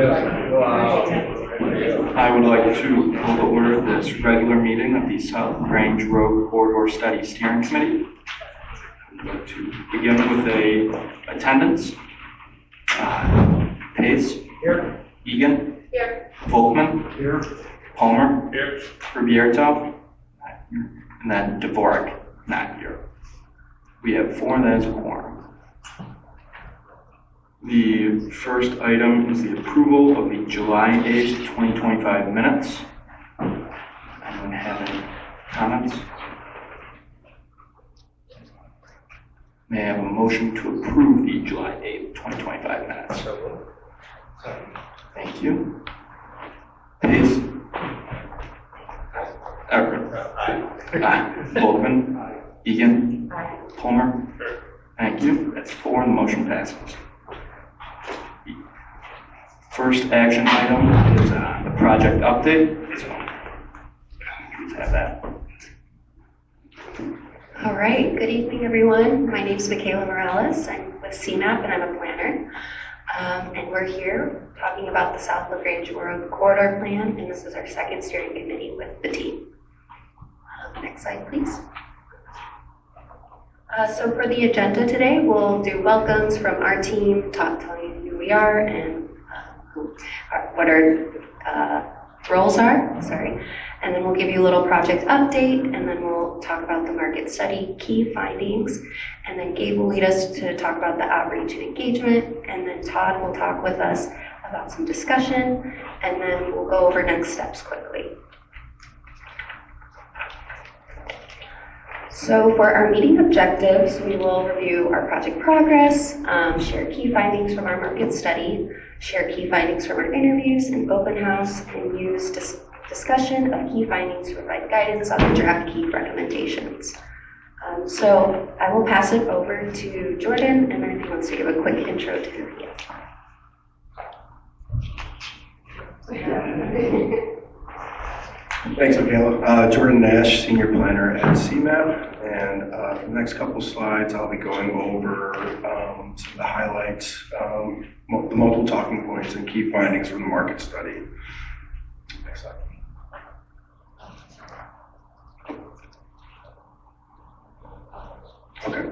I would like to call to order this regular meeting of the South Grange Road Corridor Study Steering Committee. I'd like to begin with attendance. Pace. Here. Egan. Here. Volkman. Here. Palmer. Here. Ribierto. And then Dvorak. Not here. We have 4, that is a quorum. The first item is the approval of the July 8th, 2025 minutes. Anyone have any comments? May I have a motion to approve the July 8th, 2025 minutes? Thank you. Pace? Volkman? Egan? Palmer? Thank you. That's 4 and the motion passes. First action item is the project update. So, please have that. All right, good evening, everyone. My name is Michaela Morales. I'm with CAMAP and I'm a planner. And we're here talking about the South Grange Road Corridor Plan, and this is our second steering committee with the team. Next slide, please. So for the agenda today, we'll do welcomes from our team, telling you who we are and what our roles are, and then we'll give you a little project update, and then we'll talk about the market study key findings, and then Gabe will lead us to talk about the outreach and engagement, and then Todd will talk with us about some discussion, and then we'll go over next steps quickly. So for our meeting objectives, we will review our project progress, share key findings from our market study, share key findings from our interviews and open house, and use discussion of key findings to provide guidance on the draft key recommendations. So I will pass it over to Jordan, and then he wants to give a quick intro to who he is. Thanks, Michaela. Jordan Nash, Senior Planner at CAMAP, and for the next couple slides, I'll be going over some of the highlights, the multiple talking points and key findings from the market study. Next slide. Okay.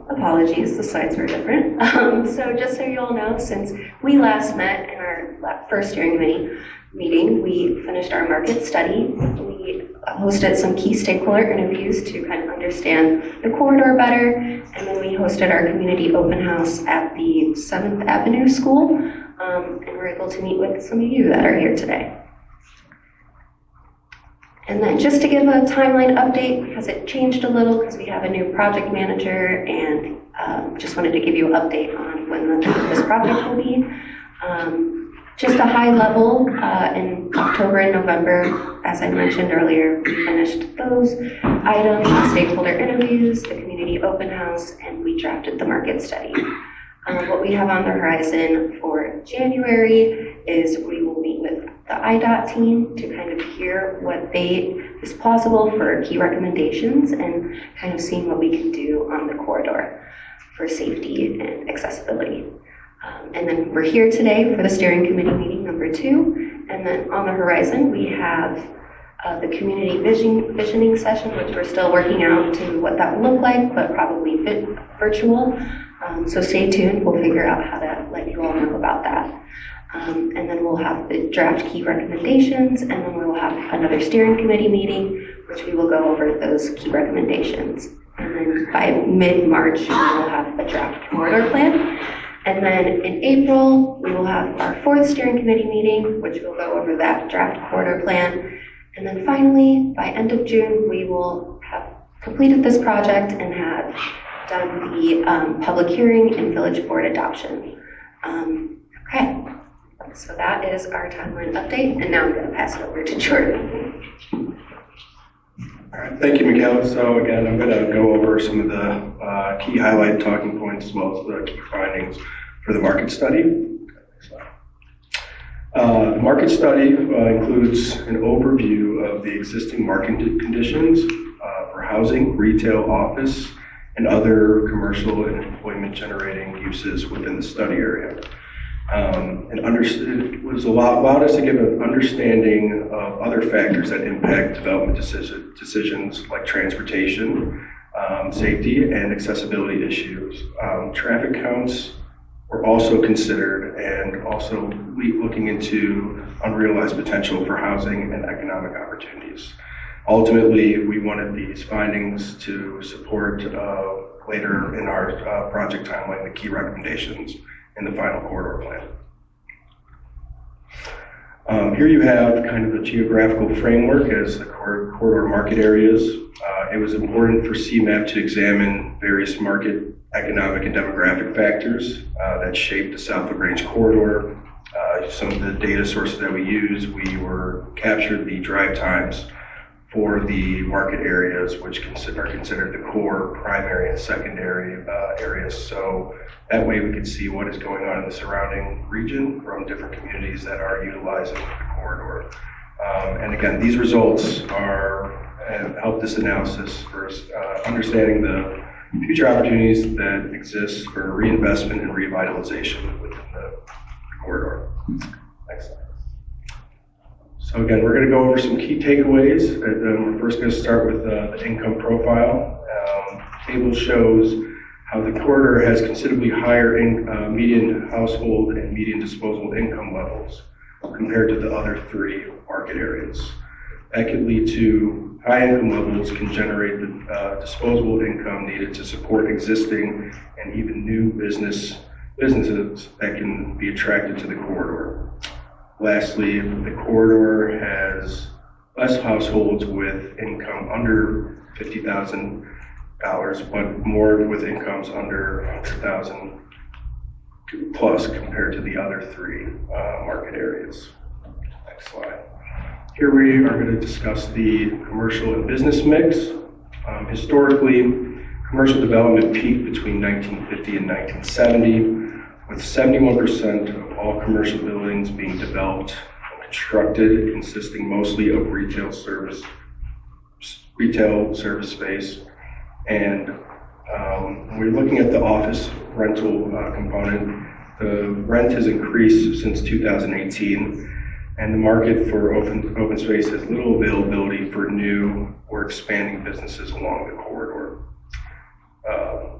Apologies, the slides were different. So just so you all know, since we last met in our first steering committee meeting, we finished our market study. We hosted some key stakeholder interviews to kind of understand the corridor better, and then we hosted our community open house at the 7th Avenue School, and we're able to meet with some of you that are here today. And then just to give a timeline update, because it changed a little because we have a new project manager, and just wanted to give you an update on when this project will be. Just a high level, in October and November, as I mentioned earlier, we finished those items, the stakeholder interviews, the community open house, and we drafted the market study. What we have on the horizon for January is we will meet with the IDOT team to kind of hear what is plausible for key recommendations and kind of seeing what we can do on the corridor for safety and accessibility. And then we're here today for the steering committee meeting number 2. And then on the horizon, we have the community visioning session, which we're still working out to what that will look like, but probably virtual. So stay tuned. We'll figure out how to let you all know about that. And then we'll have the draft key recommendations, and then we will have another steering committee meeting, which we will go over those key recommendations. And then by mid-March, we will have a draft corridor plan. And then in April, we will have our 4th steering committee meeting, which will go over that draft corridor plan. And then finally, by end of June, we will have completed this project and have done the public hearing and village board adoption. Okay, so that is our timeline update. And now I'm going to pass it over to Jordan. All right, thank you, Michaela. So again, I'm going to go over some of the key highlight talking points as well as the key findings for the market study. The market study includes an overview of the existing market conditions for housing, retail, office, and other commercial and employment generating uses within the study area. allowed us to give an understanding of other factors that impact development decisions like transportation, safety, and accessibility issues. Traffic counts were also considered, and also looking into unrealized potential for housing and economic opportunities. Ultimately, we wanted these findings to support later in our project timeline the key recommendations in the final corridor plan. Here you have kind of the geographical framework as the corridor market areas. It was important for CAMAP to examine various market, economic, and demographic factors that shaped the South of Grange corridor. Some of the data sources that we used, captured the drive times for the market areas, which are considered the core, primary, and secondary areas. So that way we can see what is going on in the surrounding region from different communities that are utilizing the corridor. And again, these results have helped this analysis for understanding the future opportunities that exist for reinvestment and revitalization within the corridor. Next slide. So again, we're going to go over some key takeaways. We're first going to start with the income profile. The table shows how the corridor has considerably higher median household and median disposable income levels compared to the other three market areas. That could lead to high income levels can generate the disposable income needed to support existing and even new businesses that can be attracted to the corridor. Lastly, the corridor has less households with income under $50,000, but more with incomes under $100,000 plus compared to the other three market areas. Next slide. Here we are going to discuss the commercial and business mix. Historically, commercial development peaked between 1950 and 1970, with 71% of all commercial buildings being developed and constructed, consisting mostly of retail service space. And when we're looking at the office rental component, the rent has increased since 2018, and the market for open space has little availability for new or expanding businesses along the corridor.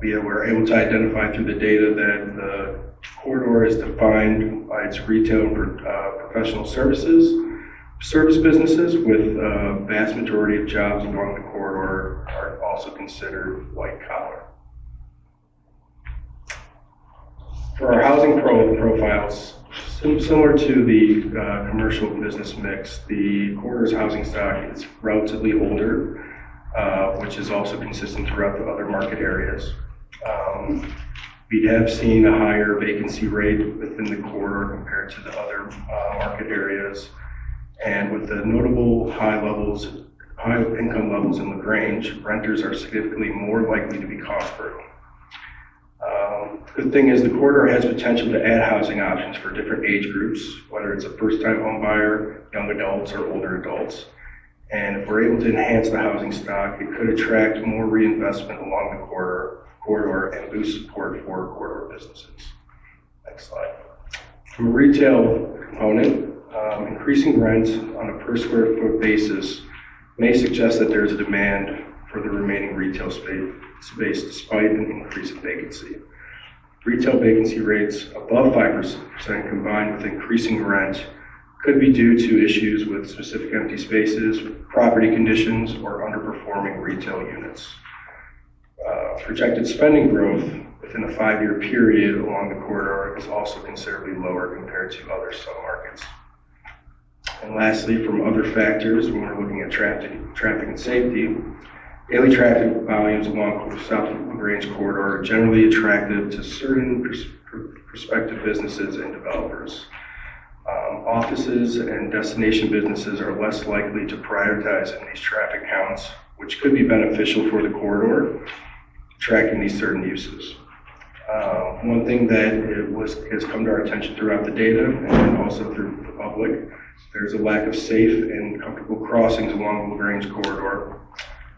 We're able to identify through the data that the corridor is defined by its retail and professional service businesses, with a vast majority of jobs along the corridor are also considered white collar. For our housing profiles, similar to the commercial business mix, the corridor's housing stock is relatively older, which is also consistent throughout the other market areas. We have seen a higher vacancy rate within the corridor compared to the other market areas, and with the notable high income levels in Grange, renters are significantly more likely to be cost-burdened. Good thing is the corridor has potential to add housing options for different age groups, whether it's a first-time home buyer, young adults, or older adults. And if we're able to enhance the housing stock, it could attract more reinvestment along the corridor and boost support for corridor businesses. Next slide. From a retail component, increasing rent on a per square foot basis may suggest that there is a demand for the remaining retail space despite an increase in vacancy. Retail vacancy rates above 5% combined with increasing rent could be due to issues with specific empty spaces, property conditions, or underperforming retail units. Projected spending growth within a 5-year period along the corridor is also considerably lower compared to other submarkets. And lastly, from other factors, when we're looking at traffic and safety, daily traffic volumes along the South Grange corridor are generally attractive to certain prospective businesses and developers. Offices and destination businesses are less likely to prioritize in these traffic counts, which could be beneficial for the corridor, attracting these certain uses. One thing that has come to our attention throughout the data and also through the public, there's a lack of safe and comfortable crossings along the Grange corridor,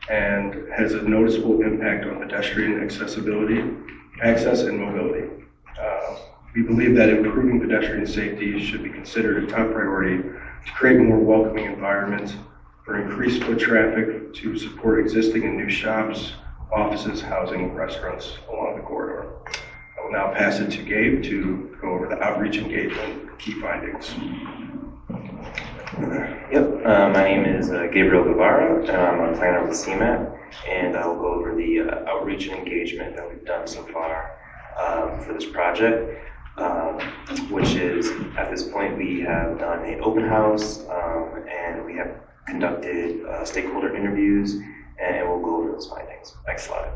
and has a noticeable impact on pedestrian access and mobility. We believe that improving pedestrian safety should be considered a top priority to create more welcoming environments for increased foot traffic to support existing and new shops, offices, housing, restaurants along the corridor. I will now pass it to Gabe to go over the outreach engagement key findings. Yep, my name is Gabriel Gavara, and I'm a planner with CAMAP, and I'll go over the outreach and engagement that we've done so far for this project, which is, at this point, we have done an open house, and we have conducted stakeholder interviews, and we'll go over those findings. Next slide.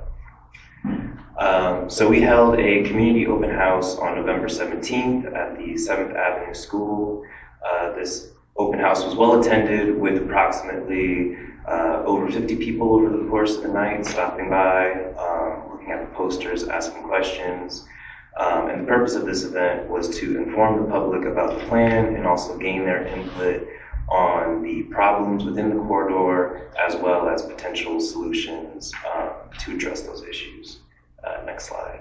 So we held a community open house on November 17th at the 7th Avenue School. This open house was well attended with approximately over 50 people over the course of the night stopping by, looking at the posters, asking questions. And the purpose of this event was to inform the public about the plan and also gain their input on the problems within the corridor, as well as potential solutions to address those issues. Next slide.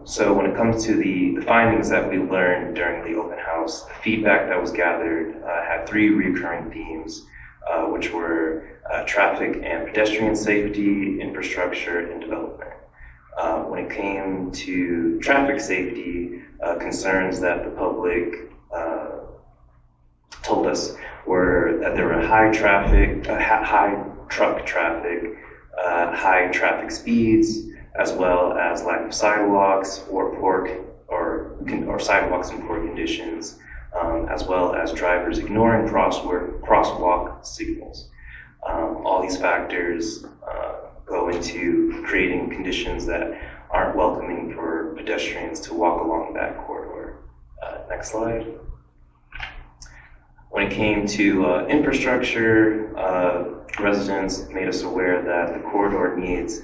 So when it comes to the findings that we learned during the open house, the feedback that was gathered had three recurring themes, which were traffic and pedestrian safety, infrastructure, and development. When it came to traffic safety, concerns that the public told us were that there were high truck traffic, high traffic speeds, as well as lack of sidewalks or sidewalks in poor conditions, as well as drivers ignoring crosswalk signals. All these factors go into creating conditions that aren't welcoming for pedestrians to walk along that corridor. Next slide. When it came to infrastructure, residents made us aware that the corridor needs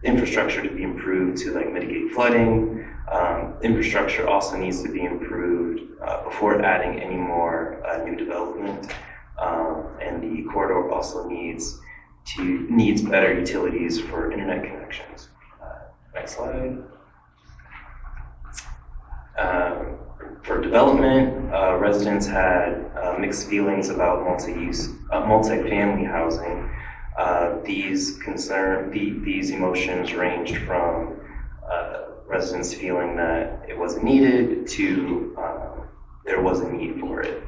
infrastructure to be improved to mitigate flooding. Infrastructure also needs to be improved before adding any more new development. And the corridor also needs better utilities for internet connections. Next slide. For development, residents had mixed feelings about multi-family housing. These emotions ranged from residents feeling that it wasn't needed to there was a need for it.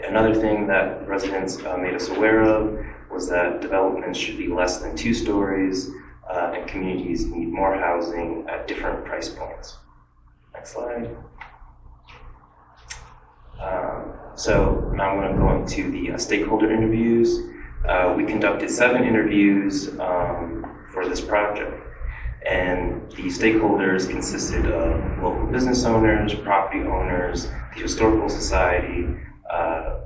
Another thing that residents made us aware of was that developments should be less than 2 stories, and communities need more housing at different price points. Next slide. So now I'm going to go into the stakeholder interviews. We conducted 7 interviews for this project, and the stakeholders consisted of local business owners, property owners, the Historical Society,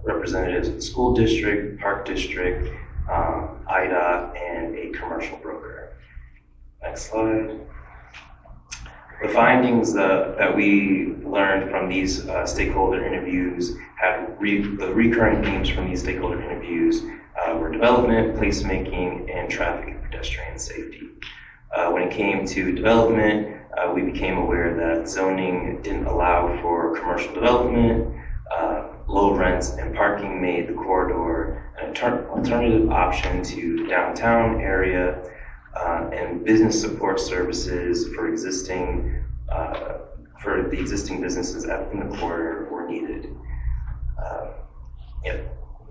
representatives of the school district, park district, IDOT, and a commercial broker. Next slide. The findings that we learned from these stakeholder interviews the recurring themes from these stakeholder interviews were development, placemaking, and traffic and pedestrian safety. When it came to development, we became aware that zoning didn't allow for commercial development. Low rents and parking made the corridor an alternative option to the downtown area, and business support services for the existing businesses in the corridor were needed.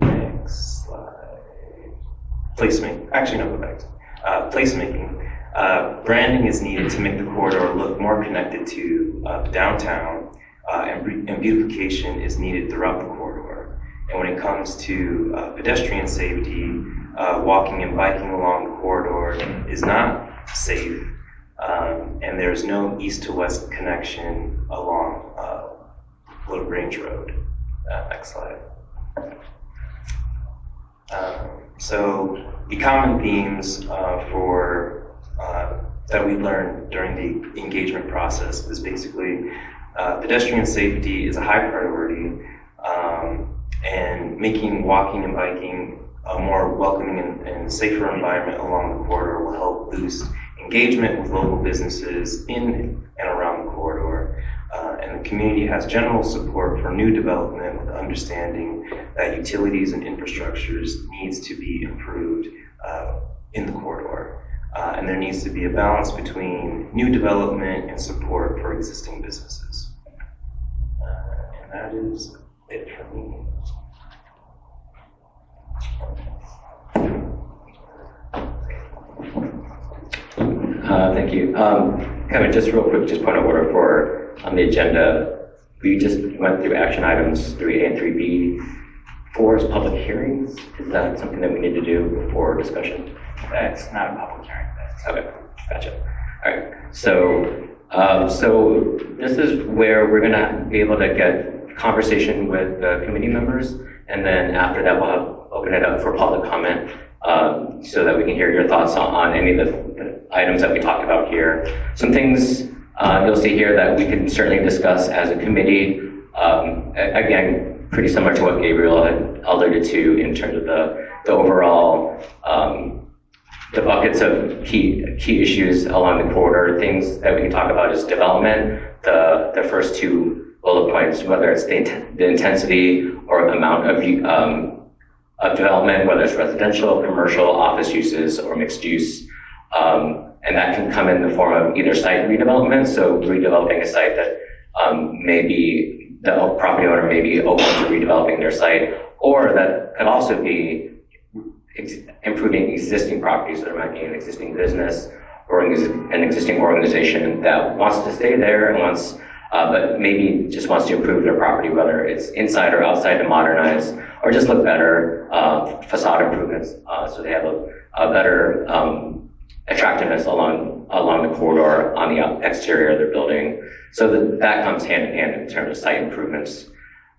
Next slide. Placemaking. Actually, no, go back. Placemaking. Branding is needed to make the corridor look more connected to the downtown, and beautification is needed throughout the corridor. And when it comes to pedestrian safety, walking and biking along the corridor is not safe, and there's no east to west connection along Little Grange Road. Next slide. So the common themes that we learned during the engagement process is basically pedestrian safety is a high priority, and making walking and biking a more welcoming and safer environment along the corridor will help boost engagement with local businesses in and around the corridor. And the community has general support for new development with the understanding that utilities and infrastructures needs to be improved in the corridor. And there needs to be a balance between new development and support for existing businesses. And that is it for me. Thank you. Kind of just real quick, just point of order for on the agenda. We just went through action items 3A and 3B. 4 is public hearings. Is that something that we need to do before discussion? That's not a public hearing. Okay, gotcha. All right. So, so this is where we're gonna be able to get conversation with the committee members, and then after that we'll open it up for public comment, so that we can hear your thoughts on any of the items that we talked about here. Some things you'll see here that we can certainly discuss as a committee. Again, pretty similar to what Gabriel had alluded to in terms of the overall the buckets of key issues along the corridor. Things that we can talk about is development, the first 2 bullet points, whether it's the intensity or amount of development, whether it's residential, commercial, office uses, or mixed use. And that can come in the form of either site redevelopment, so redeveloping a site that maybe the property owner may be open to redeveloping their site, or that could also be improving existing properties. So there might be an existing business or an existing organization that wants to stay there and wants, but maybe just wants to improve their property, whether it's inside or outside to modernize or just look better, facade improvements, so they have a better attractiveness along the corridor on the exterior of their building. So that comes hand in hand in terms of site improvements.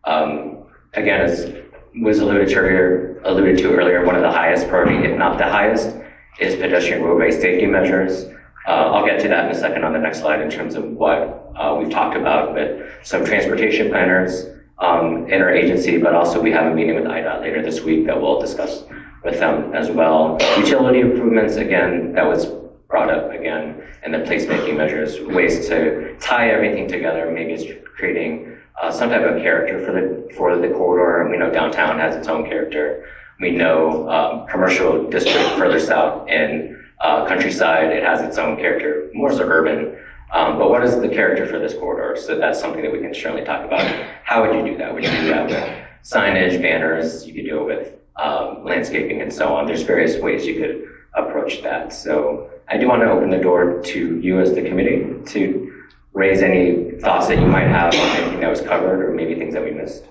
Again, as was alluded to earlier, one of the highest priority, if not the highest, is pedestrian roadway safety measures. I'll get to that in a second on the next slide in terms of what we've talked about with some transportation planners, interagency, but also we have a meeting with IDOT later this week that we'll discuss with them as well. Utility improvements, again, that was brought up again, and the placemaking measures, ways to tie everything together. Maybe it's creating some type of character for the corridor. We know downtown has its own character. We know commercial district further south in countryside, it has its own character, more so urban. But what is the character for this corridor? So that's something that we can certainly talk about. How would you do that? Would you do that with signage, banners? You could do it with landscaping and so on. There's various ways you could approach that. So I do want to open the door to you as the committee to raise any thoughts that you might have on anything that was covered or maybe things that we missed.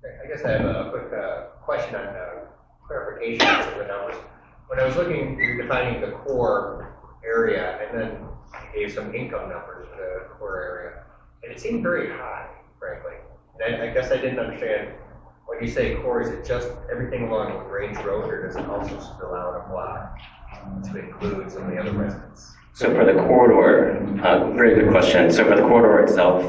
I guess I have a quick question on clarification of the numbers. When I was looking, you're defining the core area, and then you gave some income numbers for the core area, and it seemed very high, frankly. And I guess I didn't understand, when you say core, is it just everything along Grange Road, or does it also spill out a block to include some of the other residents? So for the corridor, very good question. So for the corridor itself,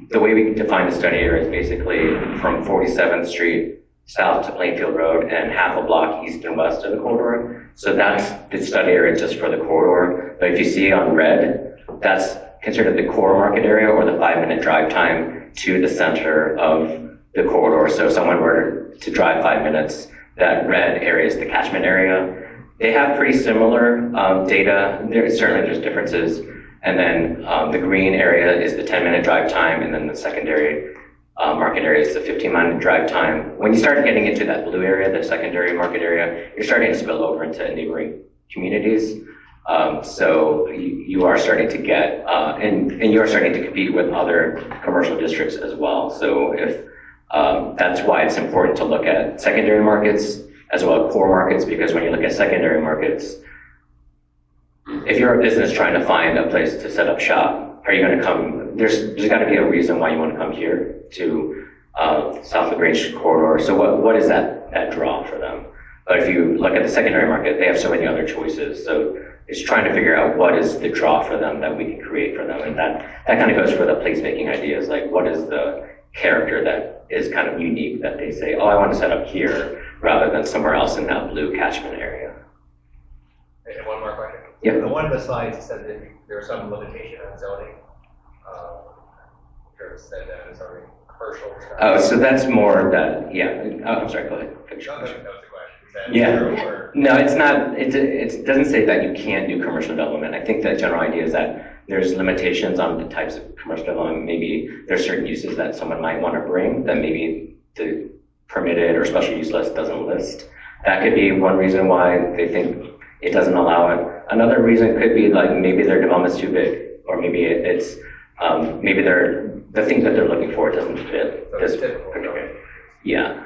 the way we define the study area is basically from 47th Street south to Plainfield Road and half a block east and west of the corridor. So that's the study area just for the corridor. But if you see on red, that's considered the core market area or the 5-minute drive time to the center of the corridor. So if someone were to drive 5 minutes, that red area is the catchment area. They have pretty similar data. There's differences. And then the green area is the 10-minute drive time, and then the secondary market area is the 15-minute drive time. When you start getting into that blue area, the secondary market area, you're starting to spill over into neighboring communities. So you are starting to get, and you are starting to compete with other commercial districts as well. So if that's why it's important to look at secondary markets as well as core markets, because when you look at secondary markets, if you're a business trying to find a place to set up shop, are you going to come? There's got to be a reason why you want to come here to South of Grange corridor. So what is that draw for them? But if you look at the secondary market, they have so many other choices. So it's trying to figure out what is the draw for them that we can create for them, and that kind of goes for the placemaking ideas. Like, what is the character that is kind of unique that they say, oh, I want to set up here rather than somewhere else in that blue catchment area. And one more question. Yeah. The one of the slides said that there was some limitation on zoning. Sure, it said that it's already commercial. Oh, so that's more that, yeah. Oh, I'm sorry, go ahead. Finish your No, that question. was the question. Is that Yeah. true, or? No, it's not, it doesn't say that you can't do commercial development. I think the general idea is that there's limitations on the types of commercial development. Maybe there's certain uses that someone might want to bring that maybe the permitted or special use list doesn't list. That could be one reason why they think it doesn't allow it. Another reason could be like maybe their development's too big, or maybe it's, maybe the things that they're looking for doesn't fit So this it's typical, particular. right? Yeah.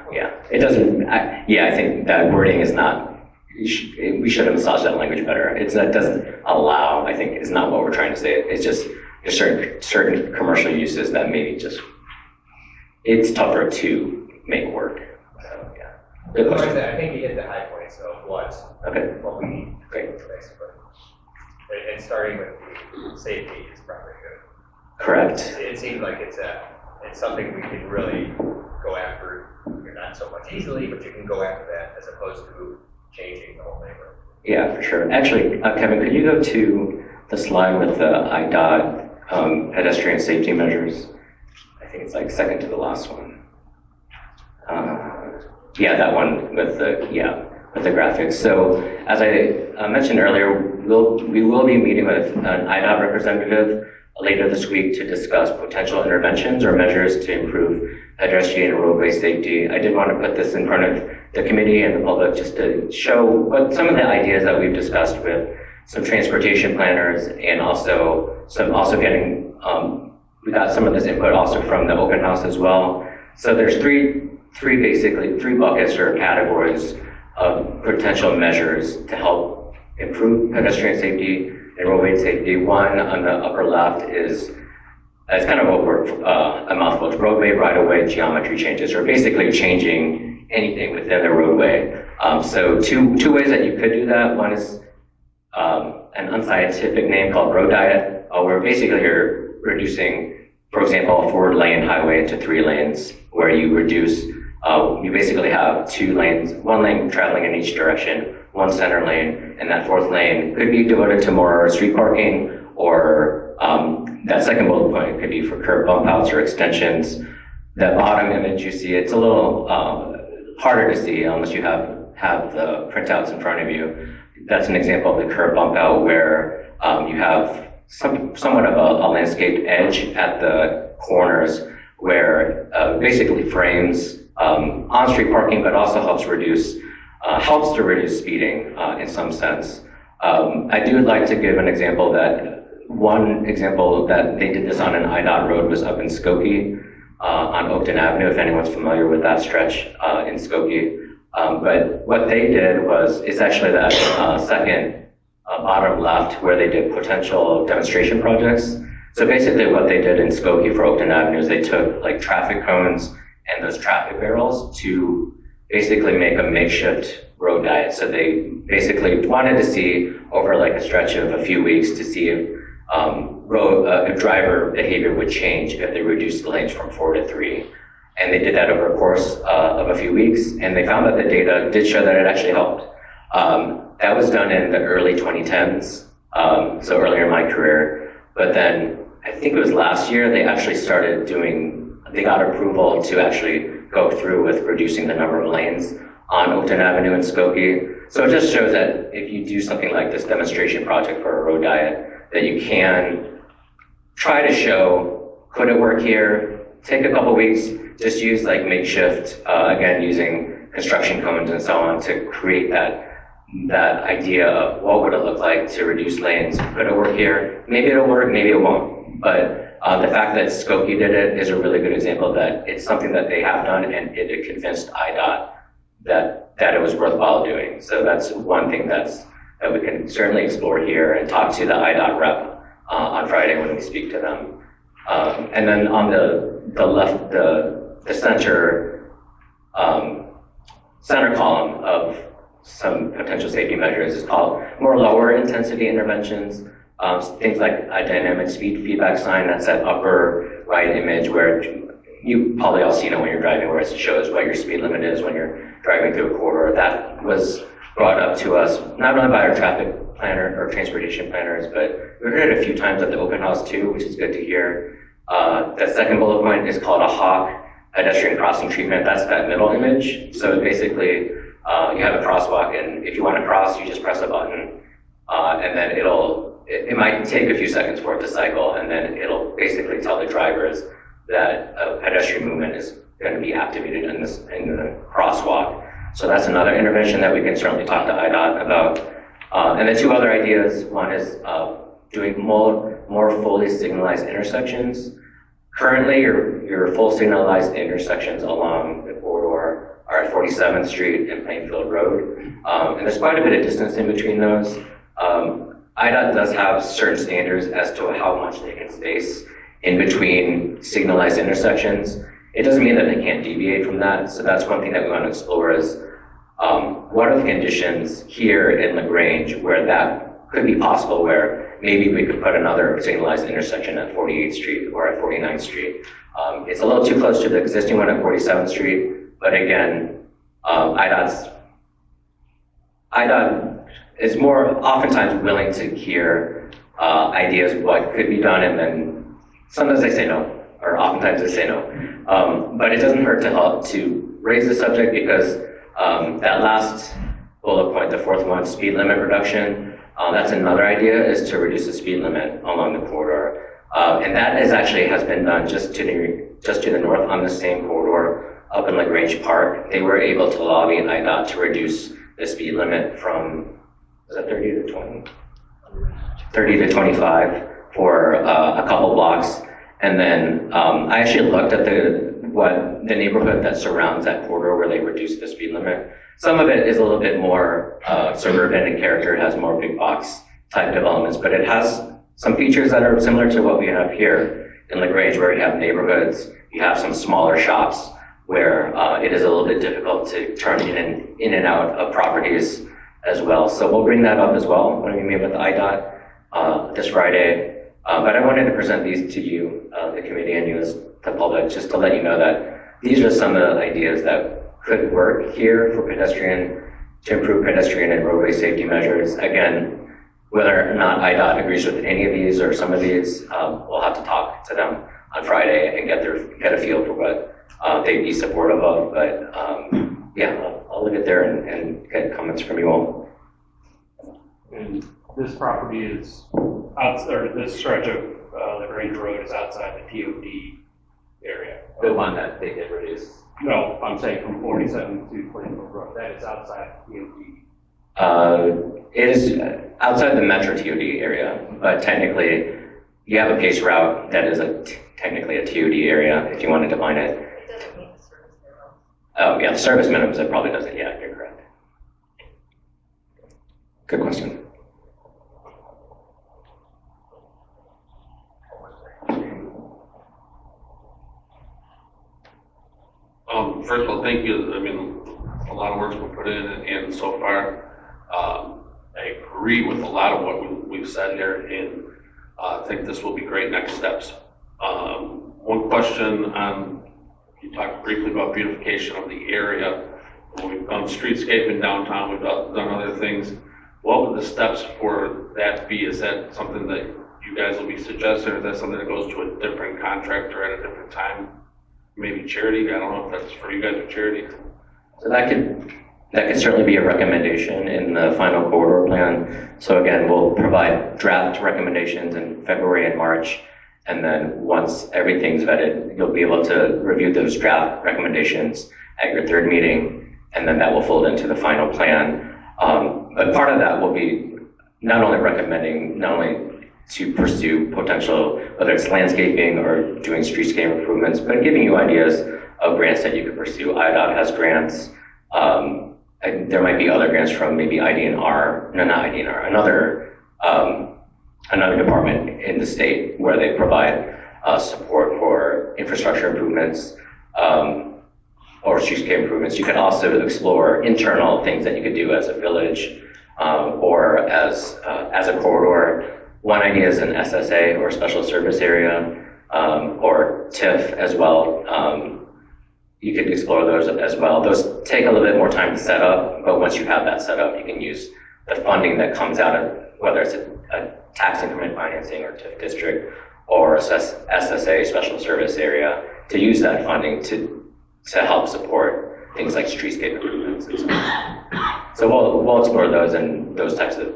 It doesn't, I think that wording is not, we should have massaged that language better. That doesn't allow, I think, is not what we're trying to say. It's just there's certain commercial uses that maybe just, it's tougher to make work. So, yeah. Good question. I think you hit the high points of what we need. Great. Basically. And starting with the safety is probably good. Correct. It seems like it's something we can really go after. You're not so much easily, but you can go after that as opposed to changing the whole neighborhood. Yeah, for sure. Actually, Kevin, could you go to the slide with the IDOT pedestrian safety measures? I think it's like second to the last one. Yeah, that one with the graphics. So as I mentioned earlier, we will be meeting with an IDOT representative later this week to discuss potential interventions or measures to improve pedestrian and roadway safety. I did want to put this in front of the committee and the public just to show what some of the ideas that we've discussed with some transportation planners, and also getting, we got some of this input also from the open house as well. So there's three buckets or categories of potential measures to help improve pedestrian safety and roadway safety. One on the upper left is, it's kind of a mouthful, it's roadway right-of-way geometry changes, or basically changing anything within the roadway. So two ways that you could do that. One is an unscientific name called road diet, where basically you're reducing, for example, a 4-lane highway into 3 lanes, where you reduce, you basically have 2 lanes, 1 lane traveling in each direction, 1 center lane, and that 4th lane could be devoted to more street parking, or that second bullet point could be for curb bump outs or extensions. The bottom image you see, it's a little harder to see unless you have the printouts in front of you. That's an example of the curb bump out where you have somewhat of a landscaped edge at the corners where basically frames on-street parking, but also helps to reduce speeding in some sense. I do like to give an example one example that they did this on an IDOT road was up in Skokie on Oakton Avenue, if anyone's familiar with that stretch in Skokie. But what they did was, it's actually that second bottom left where they did potential demonstration projects. So basically what they did in Skokie for Oakton Avenue is they took like traffic cones and those traffic barrels to basically make a makeshift road diet. So they basically wanted to see over like a stretch of a few weeks to see if driver behavior would change if they reduced the lanes from 4 to 3. And they did that over a course of a few weeks, and they found that the data did show that it actually helped. That was done in the early 2010s, so earlier in my career. But then I think it was last year they actually started they got approval to actually go through with reducing the number of lanes on Oakton Avenue in Skokie. So it just shows that if you do something like this demonstration project for a road diet, that you can try to show, could it work here? Take a couple weeks, just use like makeshift, again, using construction cones and so on to create that idea of what would it look like to reduce lanes. Could it work here? Maybe it'll work, maybe it won't. But the fact that Skokie did it is a really good example that it's something that they have done, and it convinced IDOT that it was worthwhile doing. So that's one thing that we can certainly explore here and talk to the IDOT rep on Friday when we speak to them. And then on the left, the center column of some potential safety measures is called more lower intensity interventions. Things like a dynamic speed feedback sign, that's that upper right image where you probably all seen it when you're driving, where it shows what your speed limit is when you're driving through a corridor. That was brought up to us, not only by our traffic planner or transportation planners, but we heard it a few times at the open house too, which is good to hear. The second bullet point is called a HAWK, pedestrian crossing treatment. That's that middle image. So basically, you have a crosswalk, and if you want to cross, you just press a button, and then it might take a few seconds for it to cycle, and then it'll basically tell the drivers that a pedestrian movement is going to be activated in the crosswalk. So that's another intervention that we can certainly talk to IDOT about. And the two other ideas, one is doing more fully signalized intersections. Currently, your full signalized intersections along the corridor are at 47th Street and Plainfield Road. And there's quite a bit of distance in between those. IDOT does have certain standards as to how much they can space in between signalized intersections. It doesn't mean that they can't deviate from that. So that's one thing that we want to explore is what are the conditions here in Grange where that could be possible, where maybe we could put another signalized intersection at 48th Street or at 49th Street. It's a little too close to the existing one at 47th Street, but again, IDOT is more oftentimes willing to hear ideas of what could be done, and then sometimes they say no, or oftentimes they say no. But it doesn't hurt to help to raise the subject, because that last bullet point, the fourth one, speed limit reduction, that's another idea, is to reduce the speed limit along the corridor. And that has been done just to the north on the same corridor up in Grange Park. They were able to lobby IDOT to reduce the speed limit from, was it 30 to 20? 30 to 25 for a couple blocks. And then I actually looked at the neighborhood that surrounds that corridor where they reduced the speed limit. Some of it is a little bit more suburban in character. It has more big box type developments, but it has some features that are similar to what we have here in Grange, where you have neighborhoods, you have some smaller shops where it is a little bit difficult to turn in and out of properties as well. So we'll bring that up as well when we meet with IDOT this Friday. But I wanted to present these to you, the committee, and you as the public, just to let you know that these are some of the ideas that could work here for to improve pedestrian and roadway safety measures. Again, whether or not IDOT agrees with any of these or some of these, we'll have to talk to them on Friday and get a feel for what they'd be supportive of. But yeah, I'll leave it there and get comments from you all. And this property is or this stretch of the Grange Road is outside the TOD area. The one that they did reduce? No, I'm saying from 47 to Plainfield Road. That is outside TOD. It is outside the Metro TOD area, but technically you have a pace route that is technically a TOD area, if you want to define it. It doesn't meet the service minimum. Oh, yeah, the service minimums, it probably doesn't. Yeah, you're correct. Good question. First of all, thank you. I mean, a lot of work's been put in, and so far, I agree with a lot of what we've said here, and I think this will be great next steps. One question you talked briefly about beautification of the area. We've done streetscaping downtown, we've done other things. What would the steps for that be? Is that something that you guys will be suggesting, or is that something that goes to a different contractor at a different time? Maybe charity? I don't know if that's for you guys or charity. So that could certainly be a recommendation in the final corridor plan. So again, we'll provide draft recommendations in February and March, and then once everything's vetted, you'll be able to review those draft recommendations at your third meeting, and then that will fold into the final plan. But part of that will be not only recommending, not only to pursue potential, whether it's landscaping or doing streetscape improvements, but giving you ideas of grants that you could pursue. IDOT has grants. There might be other grants from maybe IDNR, no, not IDNR, another department in the state where they provide support for infrastructure improvements or streetscape improvements. You can also explore internal things that you could do as a village or as a corridor. One idea is an SSA, or special service area, or TIF as well. you could explore those as well. Those take a little bit more time to set up, but once you have that set up, you can use the funding that comes out of, whether it's a tax increment financing or TIF district or SSA, special service area, to use that funding to help support things like streetscape improvements and so on. So we'll explore those, and those types of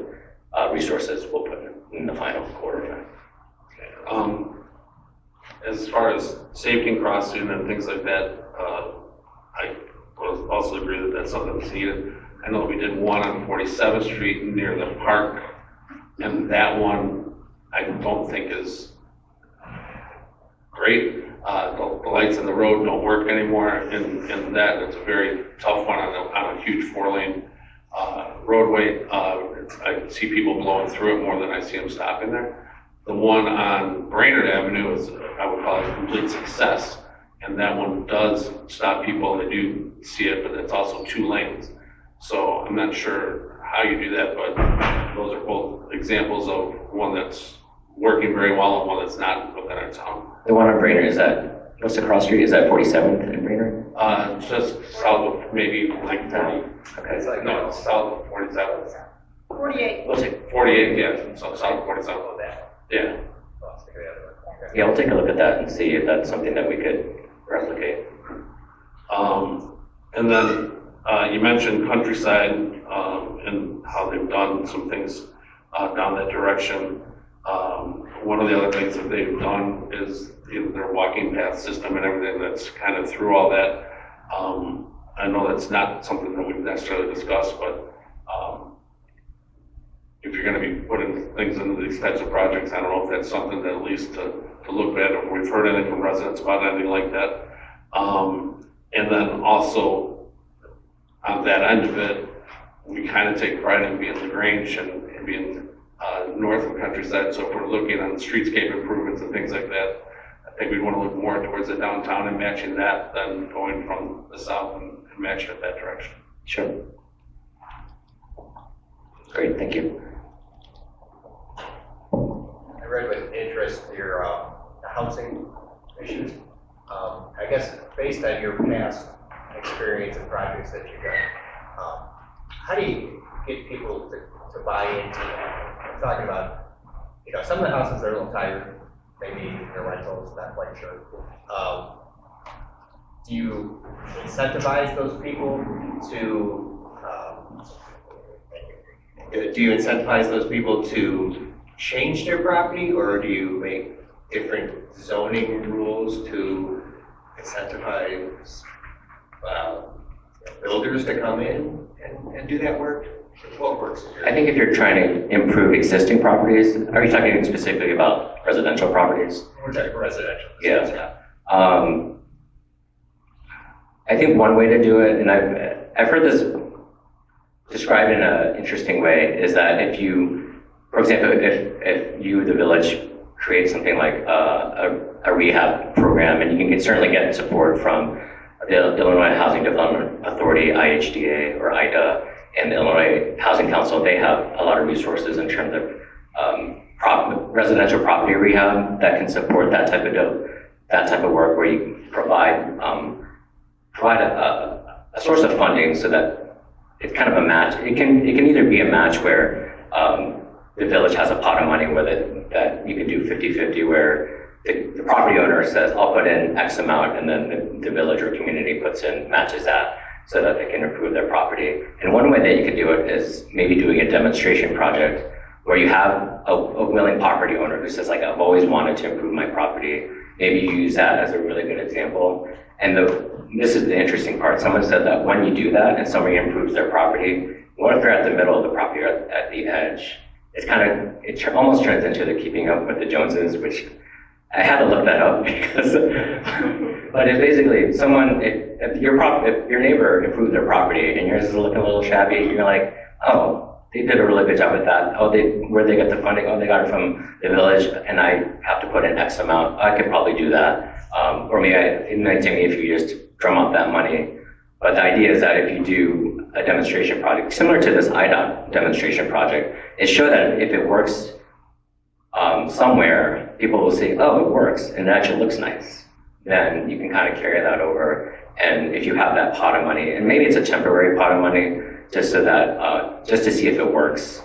resources we'll put in the final quarter. As far as safety crossing and things like that, I would also agree that that's something that's needed. I know we did one on 47th Street near the park, and that one I don't think is great. The lights in the road don't work anymore, and that it's a very tough one on a huge 4-lane roadway. I see people blowing through it more than I see them stopping there. The one on Brainerd Avenue is, I would call it a complete success, and that one does stop people. They do see it, but it's also 2 lanes. So I'm not sure how you do that, but those are both examples of one that's working very well and one that's not within our town. The one on Brainerd, is that, what's the cross street? Is that 47th in Brainerd? Just south of maybe like 40. Okay. It's like, no, it's south of 47th. 48. We'll take, 48, yeah, so south of 47th. Yeah. yeah, we'll take a look at that and see if that's something that we could replicate. And then you mentioned Countryside and how they've done some things down that direction. One of the other things that they've done is their walking path system and everything that's kind of through all that. I know that's not something that we've necessarily discussed, but if you're going to be putting things into these types of projects, I don't know if that's something that at least to look at, if we've heard anything from residents about anything like that. And then also on that end of it, we kind of take pride in being the Grange and being north of Countryside. So if we're looking on streetscape improvements and things like that, I think we want to look more towards the downtown and matching that than going from the south and matching it that direction. Sure. Great, thank you. I read with interest your housing issues. I guess based on your past experience and projects that you've done, how do you get people to buy into that? I'm talking about, some of the houses are a little tired, maybe they're rentals, not quite sure. Do you incentivize those people to change their property, or do you make different zoning rules to incentivize builders to come in and do that work? What works? I think if you're trying to improve existing properties, are you talking specifically about residential properties? We're talking residential. Yeah. I think one way to do it, and I've heard this described in an interesting way, is that if you, for example, if you, the village, create something like a rehab program, and you can certainly get support from the Illinois Housing Development Authority, IHDA, or IDOT, and the Illinois Housing Council, they have a lot of resources in terms of residential property rehab that can support that type of work, where you provide a source of funding so that it's kind of a match. It can either be a match where the village has a pot of money that you can do 50-50, where the property owner says, I'll put in X amount, and then the village or community matches that, so that they can improve their property. And one way that you could do it is maybe doing a demonstration project where you have a willing property owner who says, like, I've always wanted to improve my property. Maybe you use that as a really good example. And this is the interesting part. Someone said that when you do that and somebody improves their property, what if they're at the middle of the property or at the edge? It almost turns into the keeping up with the Joneses, which I had to look that up because, but it's basically if your neighbor improved their property and yours is looking a little shabby, you're like, oh, they did a really good job with that. Oh, where they get the funding? Oh, they got it from the village, and I have to put in X amount. I could probably do that. Or maybe it might take me a few years to drum up that money. But the idea is that if you do a demonstration project, similar to this IDOT demonstration project, it shows that if it works somewhere, people will say, oh, it works, and it actually looks nice. then you can kind of carry that over. And if you have that pot of money, and maybe it's a temporary pot of money, just so that, just to see if it works.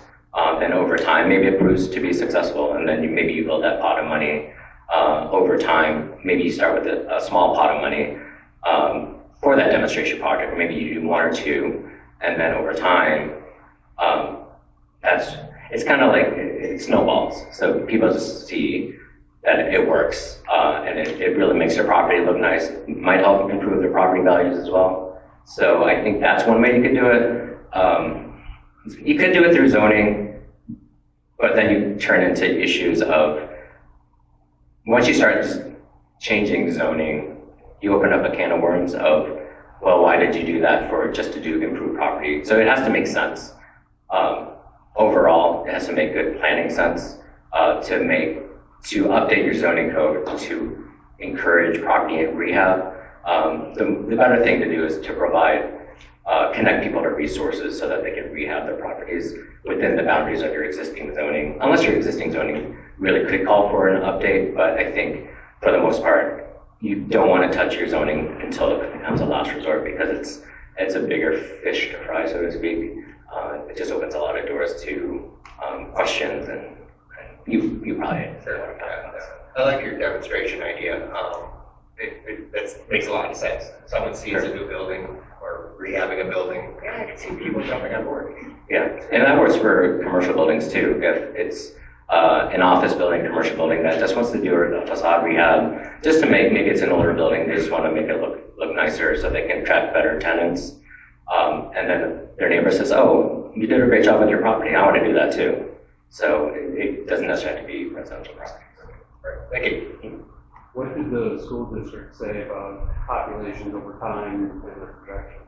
Then over time, maybe it proves to be successful, and then maybe you build that pot of money over time. Maybe you start with a small pot of money for that demonstration project, or maybe you do one or two, and then over time, it's kind of like it snowballs. So people just see that it works, and it really makes their property look nice. It might help improve their property values as well. So I think that's one way you could do it. You could do it through zoning, but then you turn into issues of, once you start changing zoning, you open up a can of worms of, well, why did you do that for just to do improve property? So it has to make sense. Overall, it has to make good planning sense to update your zoning code to encourage property rehab. The better thing to do is to connect people to resources so that they can rehab their properties within the boundaries of your existing zoning, unless your existing zoning really could call for an update. But I think for the most part, you don't want to touch your zoning until it becomes a last resort, because it's a bigger fish to fry, so to speak. It just opens a lot of doors to questions, and you probably sure. I like your demonstration idea. That makes a lot of sense. Someone sees a new building or rehabbing a building, I can see people jumping on board. Yeah, and that works for commercial buildings too. If it's an office building, commercial building that just wants to do a facade rehab, just to maybe it's an older building, they just want to make it look nicer so they can attract better tenants. And then their neighbor says, oh, you did a great job with your property, I want to do that too. So it doesn't necessarily have to be residential property. Right. Thank you. What did the school district say about populations over time and their projections?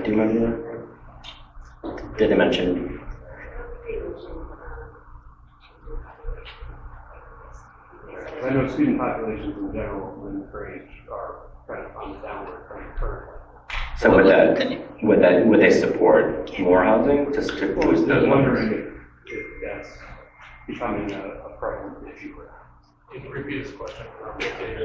Do you remember that? Did they mention? I know student populations in general in Grange are kind of on the downward trend currently. So would they support more housing just to boost I was those wondering numbers? if that's becoming a prevalent issue. Can you repeat this question?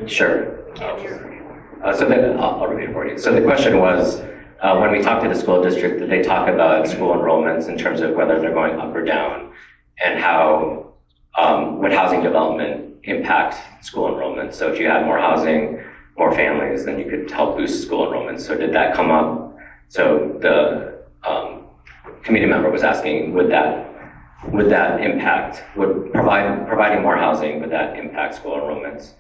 Sure. I'll repeat it for you. So the question was, when we talked to the school district, did they talk about school enrollments in terms of whether they're going up or down, and how would housing development impact school enrollment? So if you had more housing, more families, then you could help boost school enrollment. So did that come up? So the committee member was asking, would that impact, would providing more housing, would that impact school enrollments?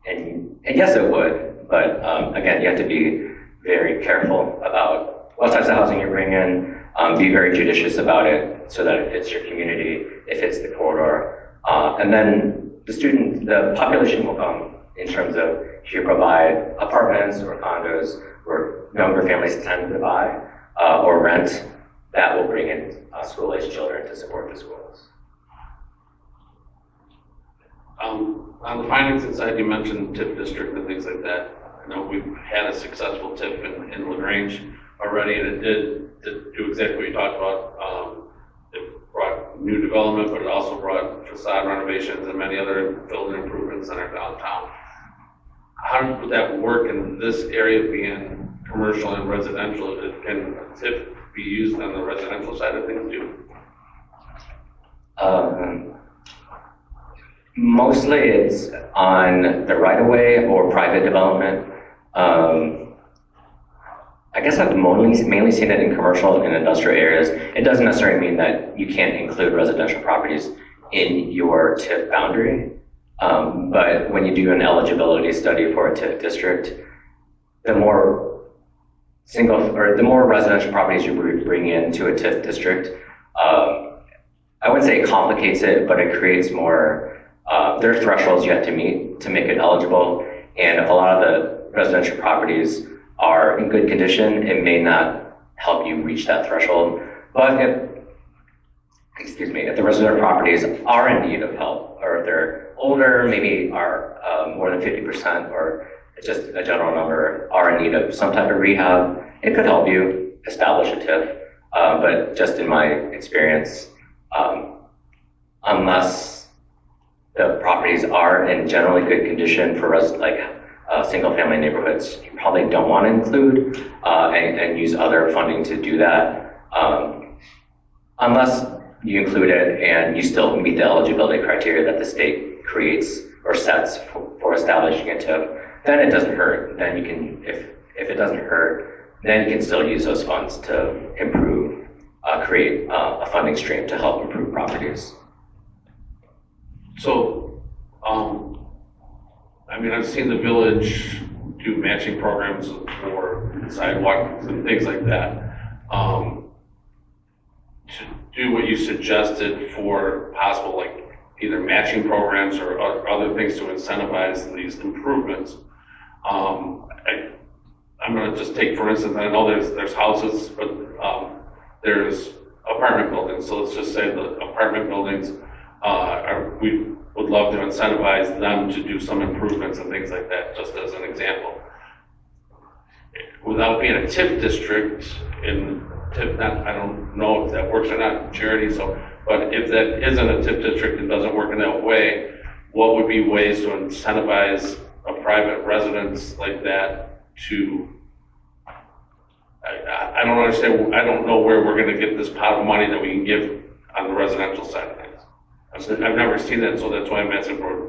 And yes, it would, but again, you have to be very careful about what types of housing you bring in, be very judicious about it so that it fits your community, it fits the corridor, and then the population will come in terms of if you provide apartments or condos where younger families tend to buy or rent, that will bring in school-age children to support the schools. On the financing side, you mentioned TIF district and things like that. I know we've had a successful TIF in LaGrange already, and it did do exactly what you talked about. It brought new development, but it also brought facade renovations and many other building improvements in our downtown. How would that work in this area being commercial and residential? Can TIF be used on the residential side of things too? Mostly it's on the right-of-way or private development. I guess I've mainly seen it in commercial and industrial areas. It doesn't necessarily mean that you can't include residential properties in your TIF boundary. But when you do an eligibility study for a TIF district, the more residential properties you bring into a TIF district, I wouldn't say it complicates it, but it creates more, there are thresholds you have to meet to make it eligible, and if a lot of the residential properties are in good condition, it may not help you reach that threshold. But if the residential properties are in need of help, or if they're older, maybe are more than 50%, or just a general number, are in need of some type of rehab, it could help you establish a TIF. But just in my experience, unless the properties are in generally good condition for us, like single-family neighborhoods, you probably don't want to include and use other funding to do that, unless you include it and you still meet the eligibility criteria that the state creates or sets for establishing a TIF. Then it doesn't hurt. Then you can, if it doesn't hurt, then you can still use those funds to improve, create a funding stream to help improve properties. So, I mean, I've seen the village do matching programs for sidewalks and things like that. To do what you suggested for possible, like, either matching programs or other things to incentivize these improvements. I'm going to just take, for instance, I know there's houses, but there's apartment buildings. So let's just say the apartment buildings, we would love to incentivize them to do some improvements and things like that, just as an example. Without being a TIF district, I don't know if that works or not in charity, but if that isn't a TIF district and doesn't work in that way, what would be ways to incentivize a private residence like that to, I don't understand, I don't know where we're going to get this pot of money that we can give on the residential side of things. I've never seen that, so that's why I'm asking for it.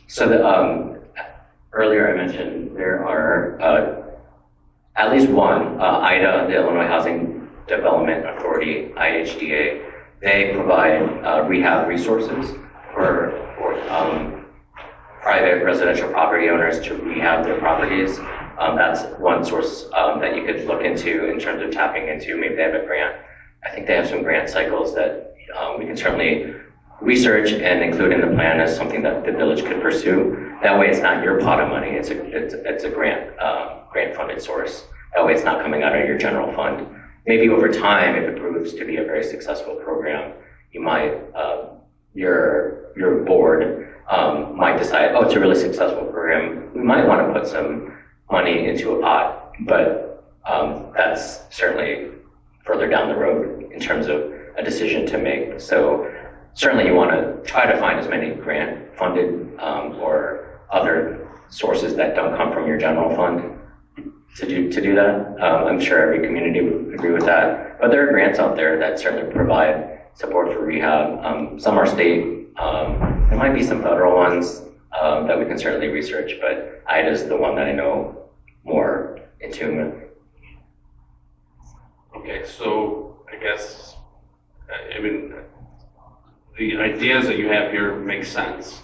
So earlier I mentioned there are at least one, IDA, the Illinois Housing Development Authority, IHDA, they provide rehab resources for private residential property owners to rehab their properties. That's one source that you could look into in terms of tapping into. Maybe they have a grant. I think they have some grant cycles that we can certainly research and include in the plan as something that the village could pursue. That way it's not your pot of money, it's a grant funded source. That way it's not coming out of your general fund. Maybe over time, if it proves to be a very successful program, you might, your board might decide, oh, it's a really successful program. We might want to put some money into a pot, but that's certainly further down the road in terms of a decision to make. So certainly you want to try to find as many grant funded or other sources that don't come from your general fund to do that. I'm sure every community would agree with that. But there are grants out there that certainly provide support for rehab. Some are state. There might be some federal ones that we can certainly research, but IDA is the one that I know more in tune with. Okay, so I guess, I mean, the ideas that you have here make sense.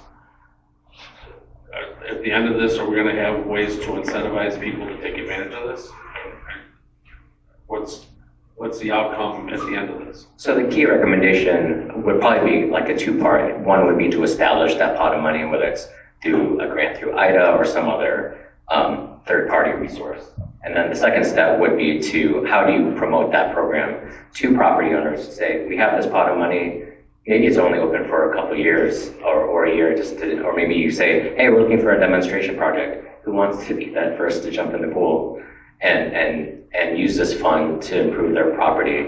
At the end of this, are we going to have ways to incentivize people to take advantage of this? What's the outcome at the end of this? So the key recommendation would probably be like a two-part. One would be to establish that pot of money, whether it's through a grant through IDA or some other third-party resource. And then the second step would be to, how do you promote that program to property owners to say, we have this pot of money, maybe it's only open for a couple of years or a year, or maybe you say, hey, we're looking for a demonstration project. Who wants to be that first to jump in the pool and use this fund to improve their property?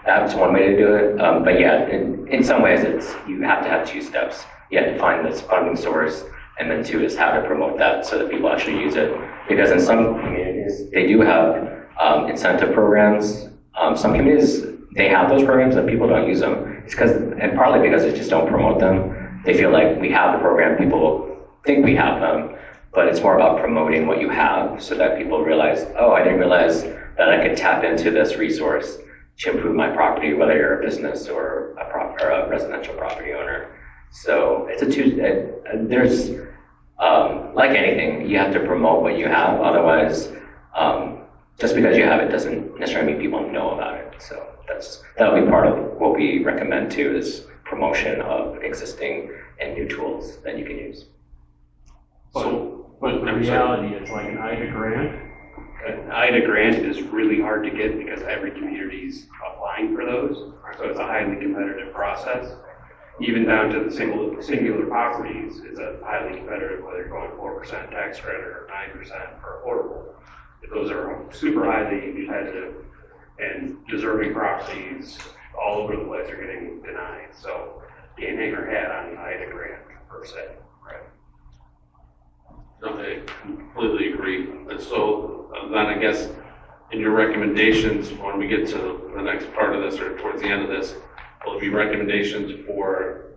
That's one way to do it. But yeah, in some ways, you have to have two steps. You have to find this funding source, and then two is how to promote that so that people actually use it. Because in some communities, they do have incentive programs. Some communities, they have those programs and people don't use them. It's and partly because they just don't promote them. They feel like we have the program, people think we have them, but it's more about promoting what you have so that people realize, oh, I didn't realize that I could tap into this resource to improve my property, whether you're a business or a residential property owner. So it's there's, like anything, you have to promote what you have. Otherwise, just because you have it doesn't necessarily mean people know about it. So that'll be part of what we recommend too, is promotion of existing and new tools that you can use. But in reality, it's like an IDA grant. An IDA grant is really hard to get because every community's applying for those. So it's a highly competitive process. Even down to the singular properties is a highly competitive, whether you're going 4% tax credit or 9% for affordable. Those are super highly competitive, and deserving properties all over the place are getting denied. So can't hang our hat on the IDA grant per se. Okay, completely agree. And so then I guess in your recommendations, when we get to the next part of this or towards the end of this, will be recommendations for,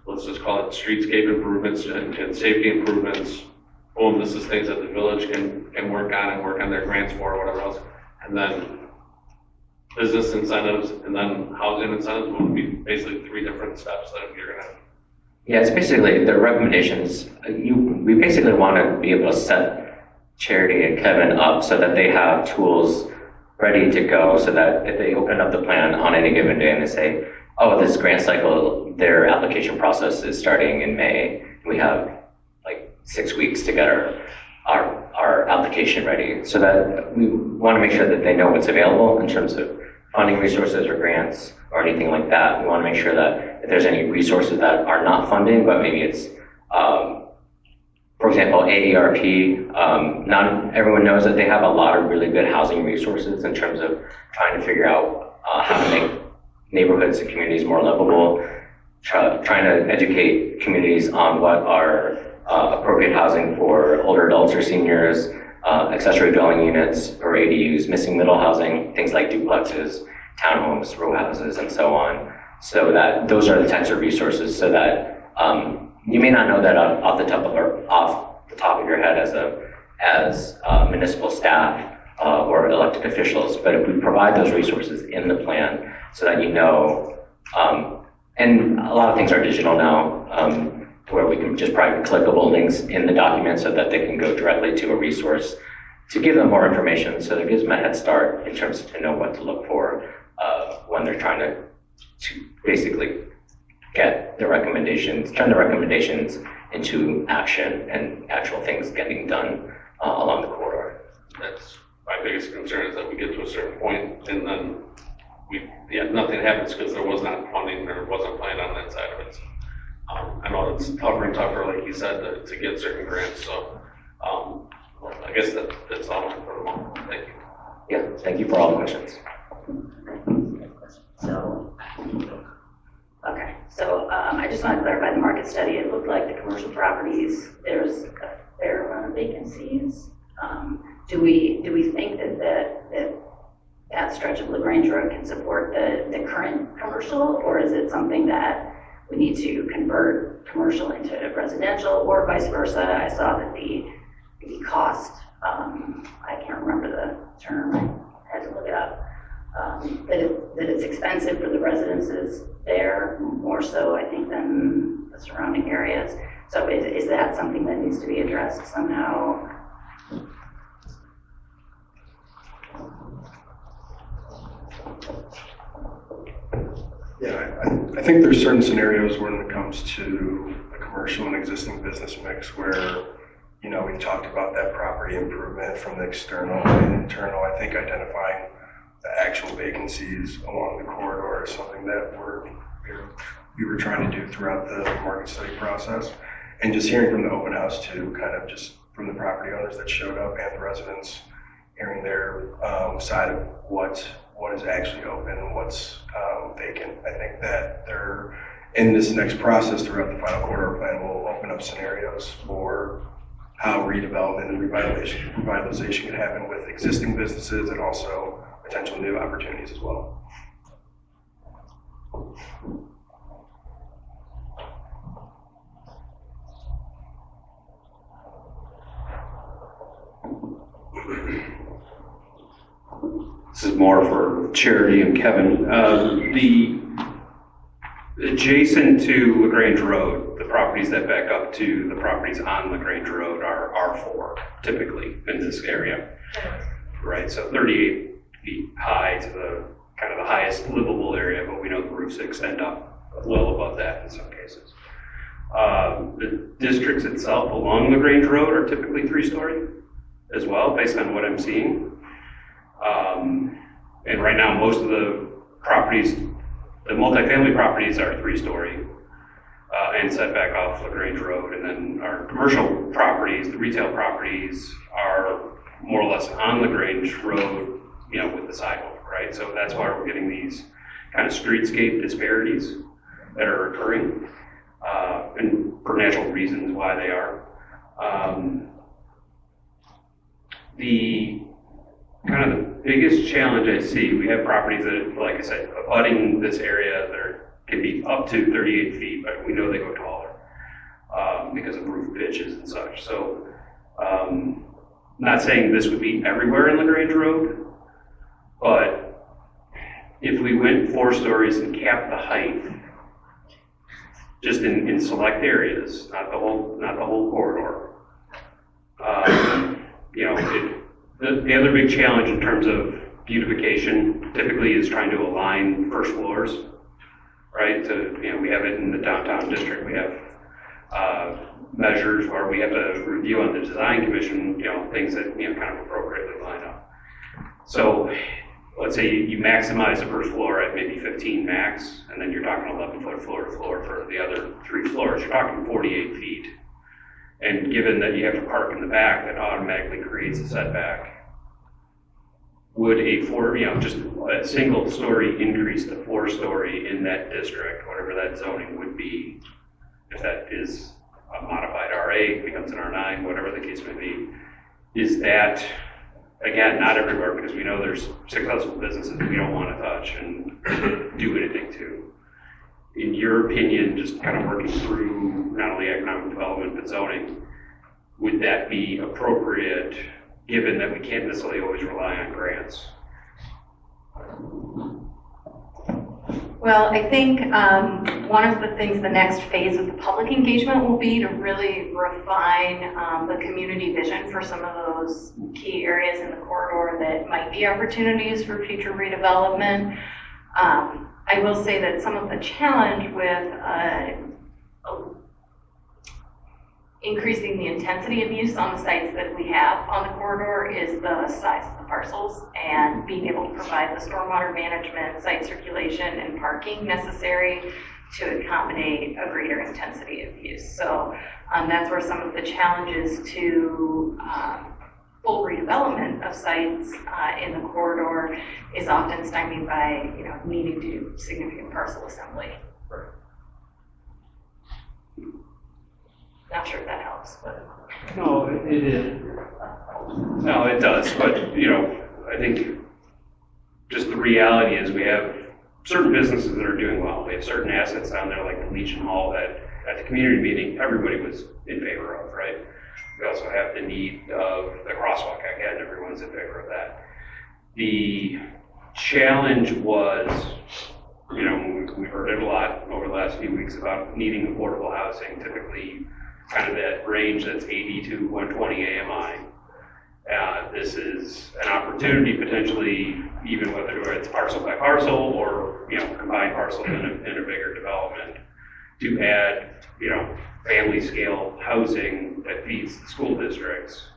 let's just call it streetscape improvements and safety improvements. Boom, this is things that the village can work on their grants for or whatever else. And then business incentives and then housing incentives would be basically 3 different steps that you're gonna. Yeah, it's basically the recommendations. We basically want to be able to set Charity and Kevin up so that they have tools ready to go, so that if they open up the plan on any given day and they say, oh, this grant cycle, their application process is starting in May. We have like 6 weeks to get our application ready, so that we want to make sure that they know what's available in terms of funding resources or grants or anything like that. We want to make sure that if there's any resources that are not funding, but maybe it's, for example, AERP, not everyone knows that they have a lot of really good housing resources in terms of trying to figure out how to make neighborhoods and communities more livable, trying to educate communities on what are appropriate housing for older adults or seniors, accessory dwelling units or ADUs, missing middle housing, things like duplexes, townhomes, row houses, and so on. So that those are the types of resources, so that you may not know that off the top of your head as municipal staff or elected officials, but if we provide those resources in the plan so that you know, and a lot of things are digital now, where we can just probably clickable links in the document so that they can go directly to a resource to give them more information, so that gives them a head start in terms of to know what to look for when they're trying to basically get the recommendations, turn the recommendations into action and actual things getting done along the corridor. That's my biggest concern, is that we get to a certain point and then nothing happens because there was not funding or wasn't planned on that side of it. I know it's tougher and tougher, like you said, to get certain grants. So I guess that's all for the moment. Thank you. Yeah, thank you for all the questions. So I just want to clarify the market study. It looked like the commercial properties, there's a fair amount of vacancies. Do we think that stretch of LaGrange Road can support the current commercial, or is it something that we need to convert commercial into residential, or vice versa? I saw that the cost, I can't remember the term, I had to look it up, that it's expensive for the residences there, more so I think than the surrounding areas. So is that something that needs to be addressed somehow? Yeah, I think there's certain scenarios when it comes to the commercial and existing business mix where, you know, we've talked about that property improvement from the external and internal. I think identifying the actual vacancies along the corridor is something that we were trying to do throughout the market study process. And just hearing from the open house too, kind of just from the property owners that showed up and the residents, hearing their side of what is actually open and what's vacant. I think that they're in this next process throughout the final corridor plan will open up scenarios for how redevelopment and revitalization can happen with existing businesses and also potential new opportunities as well. This is more for Charity and Kevin. The adjacent to LaGrange Road, the properties that back up to the properties on LaGrange Road are R4 typically in this area, right? So 38 feet high to the kind of the highest livable area, but we know the roofs extend up well above that in some cases. The districts itself along LaGrange Road are typically 3-story as well, based on what I'm seeing. And right now, most of the properties, the multifamily properties are 3-story and set back off LaGrange Road. And then our commercial properties, the retail properties, are more or less on LaGrange Road, you know, with the sidewalk, right? So that's why we're getting these kind of streetscape disparities. that are occurring, and for natural reasons why they are. The kind of the biggest challenge I see, we have properties that, like I said, abutting this area that can be up to 38 feet, but we know they go taller because of roof pitches and such. So, not saying this would be everywhere in LaGrange Road, but if we went 4 stories and capped the height, just in select areas, not the whole corridor. The other big challenge in terms of beautification typically is trying to align first floors, right? We have it in the downtown district. We have measures where we have to review on the design commission, things that kind of appropriately line up. So let's say you maximize the first floor at maybe 15 max, and then you're talking 11-foot floor to floor for the other 3 floors. You're talking 48 feet. And given that you have to park in the back, that automatically creates a setback. Would just a single story increase to 4-story in that district, whatever that zoning would be, if that is a modified RA, becomes an R9, whatever the case may be, is that, again, not everywhere, because we know there's successful businesses we don't want to touch and do anything to. In your opinion, just kind of working through not only economic development but zoning, would that be appropriate given that we can't necessarily always rely on grants? Well, I think one of the things, the next phase of the public engagement will be to really refine the community vision for some of those key areas in the corridor that might be opportunities for future redevelopment. I will say that some of the challenge with increasing the intensity of use on the sites that we have on the corridor is the size of the parcels and being able to provide the stormwater management, site circulation, and parking necessary to accommodate a greater intensity of use. So that's where some of the challenges to full redevelopment of sites in the corridor is often stymied by needing to do significant parcel assembly. Right. Not sure if that helps, but. No, it is. No, it does. But, I think just the reality is we have certain businesses that are doing well. We have certain assets down there like the Legion Hall that at the community meeting, everybody was in favor of, right? We also have the need of the crosswalk. Again, everyone's in favor of that. The challenge was, we've heard it a lot over the last few weeks about needing affordable housing, typically kind of that range that's 80 to 120 AMI. This is an opportunity potentially, even whether it's parcel by parcel or combined parcels in a bigger development, to add family scale housing that feeds the school districts,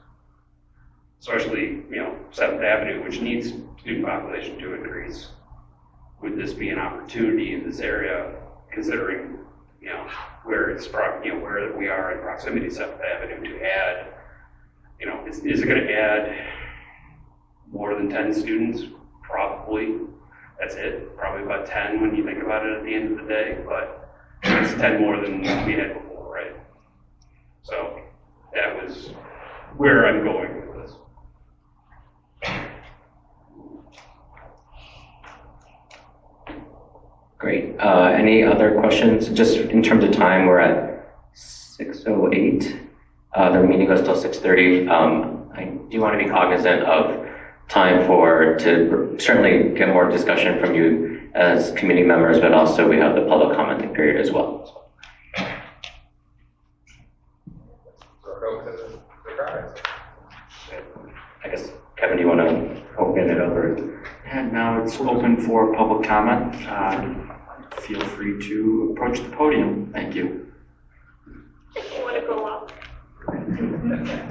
especially 7th Avenue, which needs student population to increase. Would this be an opportunity in this area, considering where it's where we are in proximity to 7th Avenue, to add, is it going to add more than 10 students? Probably. That's it. Probably about 10 when you think about it at the end of the day, but it's 10 more than we had before, right? So that was where I'm going with this. Great. Any other questions? Just in terms of time, we're at 6:08. The meeting goes till 6:30. I do want to be cognizant of time to certainly get more discussion from you as committee members, but also we have the public commenting period as well. I guess, Kevin, do you want to open it over? And now it's open for public comment. Feel free to approach the podium. Thank you. I don't want to go up.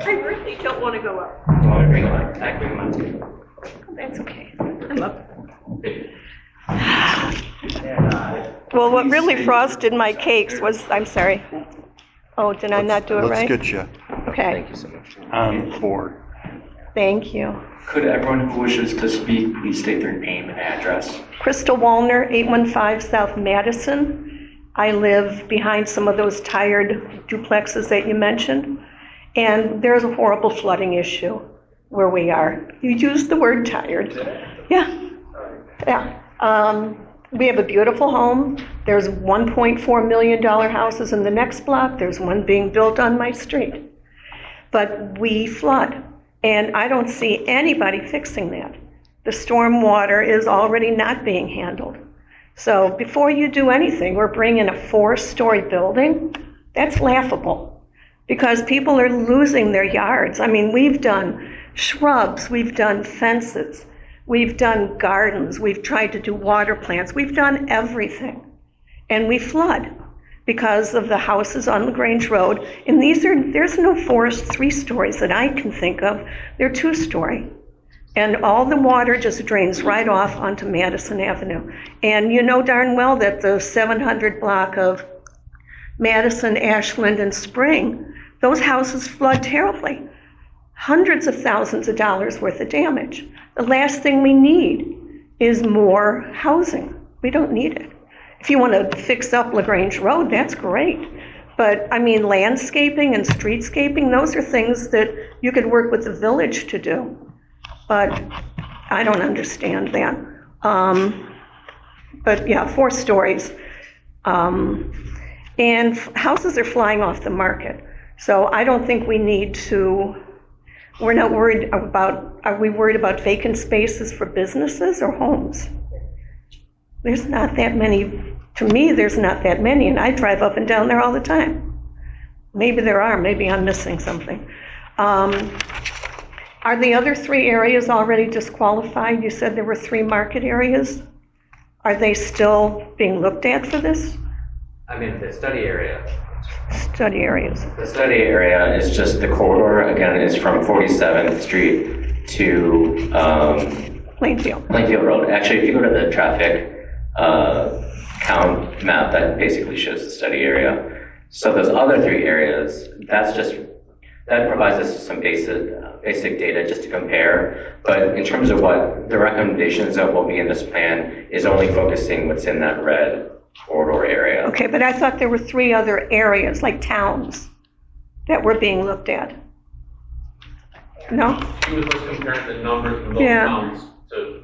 I really don't want to go up. Bring them up. Bring them up too. That's okay. I'm up. Well, what really frosted my cakes was, I'm sorry. Oh, did I not do it right? Let's get you. Okay. Thank you so much. On board. Thank you. Could everyone who wishes to speak please state their name and address? Crystal Wallner, 815 South Madison. I live behind some of those tired duplexes that you mentioned, and there's a horrible flooding issue where we are. You used the word tired. Yeah. Yeah. We have a beautiful home. There's $1.4 million houses in the next block. There's one being built on my street. But we flood, and I don't see anybody fixing that. The storm water is already not being handled. So before you do anything, we're bringing a 4-story building. That's laughable, because people are losing their yards. I mean, we've done shrubs, we've done fences, we've done gardens, we've tried to do water plants, we've done everything. And we flood because of the houses on the Grange Road. And there's no 3 stories that I can think of. They're 2-story. And all the water just drains right off onto Madison Avenue. And you know darn well that the 700 block of Madison, Ashland, and Spring, those houses flood terribly. Hundreds of thousands of dollars worth of damage. The last thing we need is more housing. We don't need it. If you want to fix up LaGrange Road, that's great. But I mean, landscaping and streetscaping, those are things that you could work with the village to do. But I don't understand that. But yeah, 4 stories. And houses are flying off the market. So I don't think we need to, we're not worried about, are we worried about vacant spaces for businesses or homes? There's not that many, to me, there's not that many, and I drive up and down there all the time. Maybe there are, maybe I'm missing something. Are the other 3 areas already disqualified? You said there were 3 market areas. Are they still being looked at for this? I mean, the study area. Study areas. The study area is just the corridor, again, is from 47th Street to Plainfield Road. Actually, if you go to the traffic count map, that basically shows the study area. So those other 3 areas, that provides us some basic data just to compare. But in terms of what the recommendations of what will be in this plan is only focusing what's in that red corridor area. Okay, but I thought there were 3 other areas, like towns, that were being looked at. No? He was just comparing the numbers from those towns to,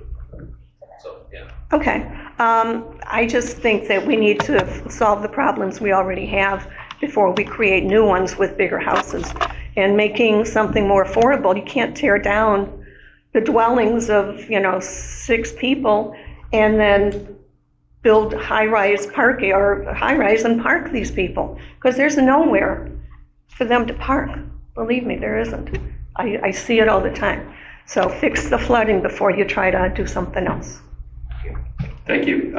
so, yeah. Okay. I just think that we need to solve the problems we already have before we create new ones with bigger houses. And making something more affordable, you can't tear down the dwellings of, 6 people and then build high-rise parking or high-rise and park these people, because there's nowhere for them to park. Believe me, there isn't. I see it all the time. So fix the flooding before you try to do something else. Thank you.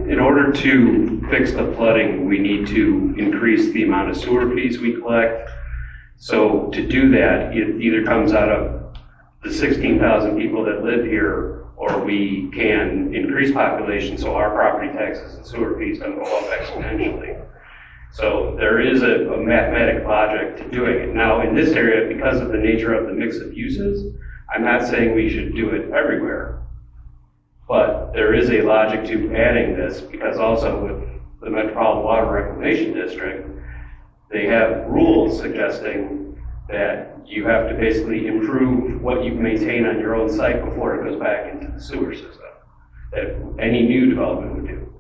In order to fix the flooding, we need to increase the amount of sewer fees we collect. So to do that, it either comes out of the 16,000 people that live here, or we can increase population so our property taxes and sewer fees don't go up exponentially. So there is a mathematic logic to doing it. Now, in this area, because of the nature of the mix of uses, I'm not saying we should do it everywhere. But there is a logic to adding this, because also with the Metropolitan Water Reclamation District, they have rules suggesting that you have to basically improve what you maintain on your own site before it goes back into the sewer system, that any new development would do.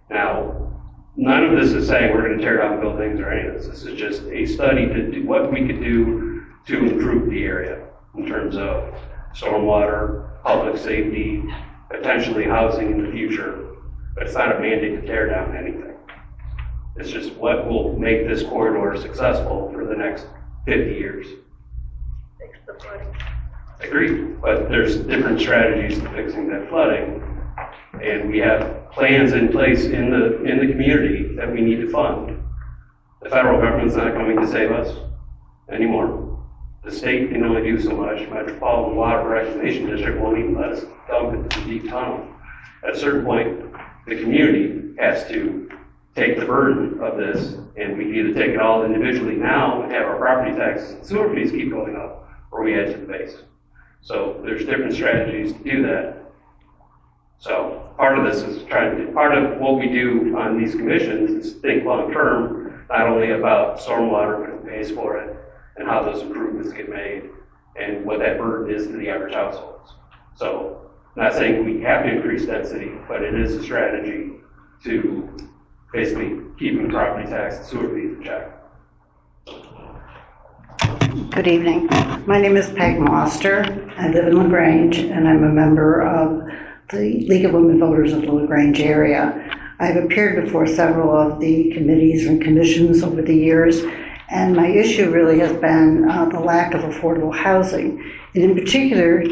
Now, none of this is saying we're going to tear down buildings or any of this. This is just a study to do what we could do to improve the area in terms of stormwater, public safety, potentially housing in the future. But it's not a mandate to tear down anything. It's just what will make this corridor successful for the next 50 years. Agreed, but there's different strategies to fixing that flooding, and we have plans in place in the community that we need to fund. The federal government's not coming to save us anymore. The state can only do so much. Metropolitan Water Reclamation District won't even let us dump it to the deep tunnel. At a certain point, the community has to take the burden of this, and we can either take it all individually now and have our property taxes and sewer fees keep going up, or we add to the base. So there's different strategies to do that. So part of this is part of what we do on these commissions is think long-term, not only about stormwater, but who pays for it, and how those improvements get made, and what that burden is to the average households. So I'm not saying we have to increase density, but it is a strategy to basically keeping property tax and sewer fees in check. Good evening. My name is Peg Moster. I live in LaGrange, and I'm a member of the League of Women Voters of the LaGrange area. I've appeared before several of the committees and commissions over the years, and my issue really has been the lack of affordable housing. And in particular,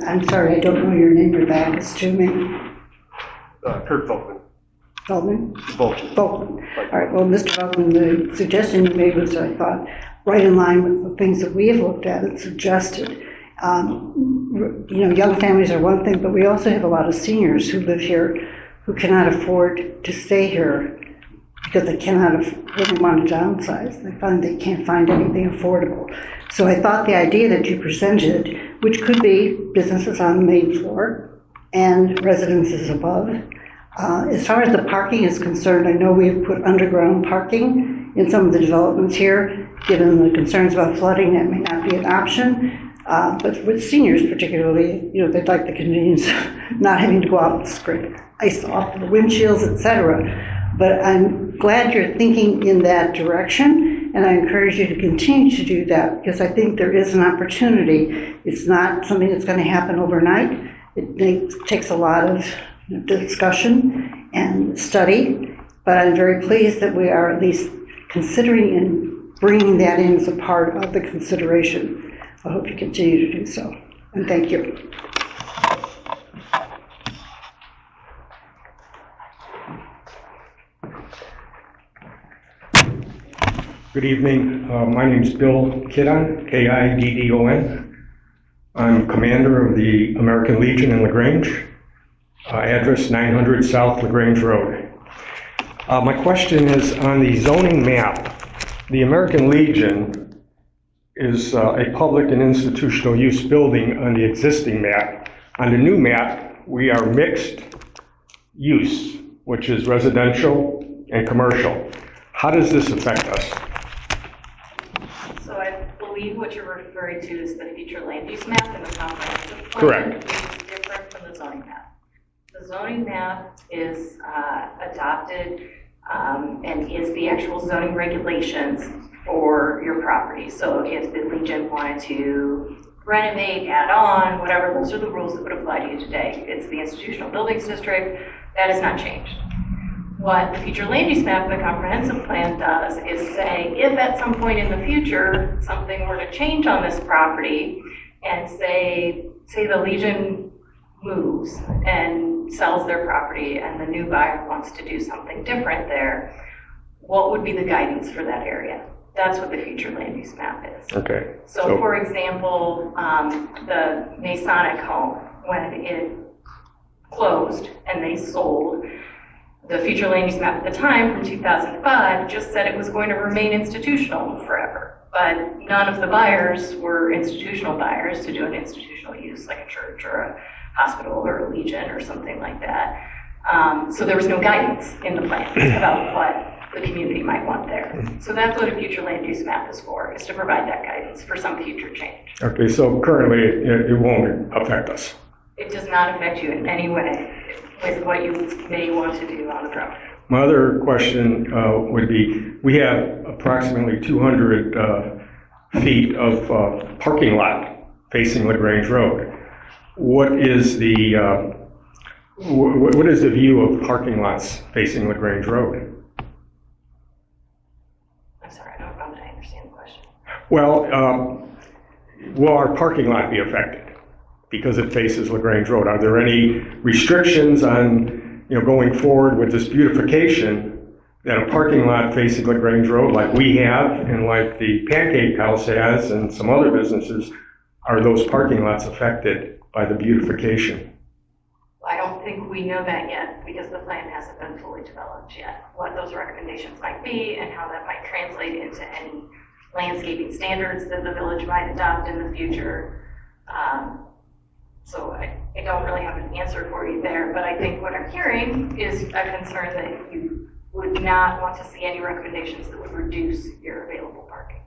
I'm sorry, I don't know your name, your back is to me. Kurt Volkman. Feldman? Volkman. Volkman. All right, well, Mr. Volkman, the suggestion you made was, I thought, right in line with the things that we have looked at and suggested. Young families are one thing, but we also have a lot of seniors who live here who cannot afford to stay here because they really want to downsize. They find they can't find anything affordable. So I thought the idea that you presented, which could be businesses on the main floor and residences above. As far as the parking is concerned, I know we have put underground parking in some of the developments here. Given the concerns about flooding, that may not be an option. But with seniors particularly, they'd like the convenience of not having to go out and scrape ice off the windshields, etc. But I'm glad you're thinking in that direction, and I encourage you to continue to do that because I think there is an opportunity. It's not something that's going to happen overnight. It takes a lot of discussion and study, but I'm very pleased that we are at least considering and bringing that in as a part of the consideration. I hope you continue to do so, and thank you. Good evening. My name is Bill Kiddon, Kiddon. I'm commander of the American Legion in LaGrange, address 900 South LaGrange Road. My question is on the zoning map. The American Legion is a public and institutional use building on the existing map. On the new map, we are mixed use, which is residential and commercial. How does this affect us? So I believe what you're referring to is the future land use map and the comprehensive plan. Correct. Which is different from the zoning map. The zoning map is adopted and is the actual zoning regulations for your property. So if the Legion wanted to renovate, add on, whatever, those are the rules that would apply to you today. It's the institutional buildings district. That has not changed. What the future land use map and the comprehensive plan does is say, if at some point in the future something were to change on this property and say the Legion moves and sells their property and the new buyer wants to do something different there, what would be the guidance for that area? That's what the future land use map is. Okay. So for example, the Masonic home, when it closed and they sold, the future land use map at the time from 2005 just said it was going to remain institutional forever. But none of the buyers were institutional buyers to do an institutional use like a church or a hospital or a Legion or something like that. So there was no guidance in the plan about what the community might want there. So that's what a future land use map is for, is to provide that guidance for some future change. Okay, so currently it won't affect us. It does not affect you in any way with what you may want to do on the property. My other question would be, we have approximately 200 feet of parking lot facing LaGrange Road. What is the view of parking lots facing LaGrange Road? I'm sorry, I don't know that I understand the question. Well, will our parking lot be affected because it faces LaGrange Road? Are there any restrictions on, going forward with this beautification that a parking lot facing LaGrange Road like we have and like the Pancake House has and some other businesses, are those parking lots affected by the beautification? I don't think we know that yet because the plan hasn't been fully developed yet. What those recommendations might be and how that might translate into any landscaping standards that the village might adopt in the future. So I don't really have an answer for you there, but I think what I'm hearing is a concern that you would not want to see any recommendations that would reduce your available parking.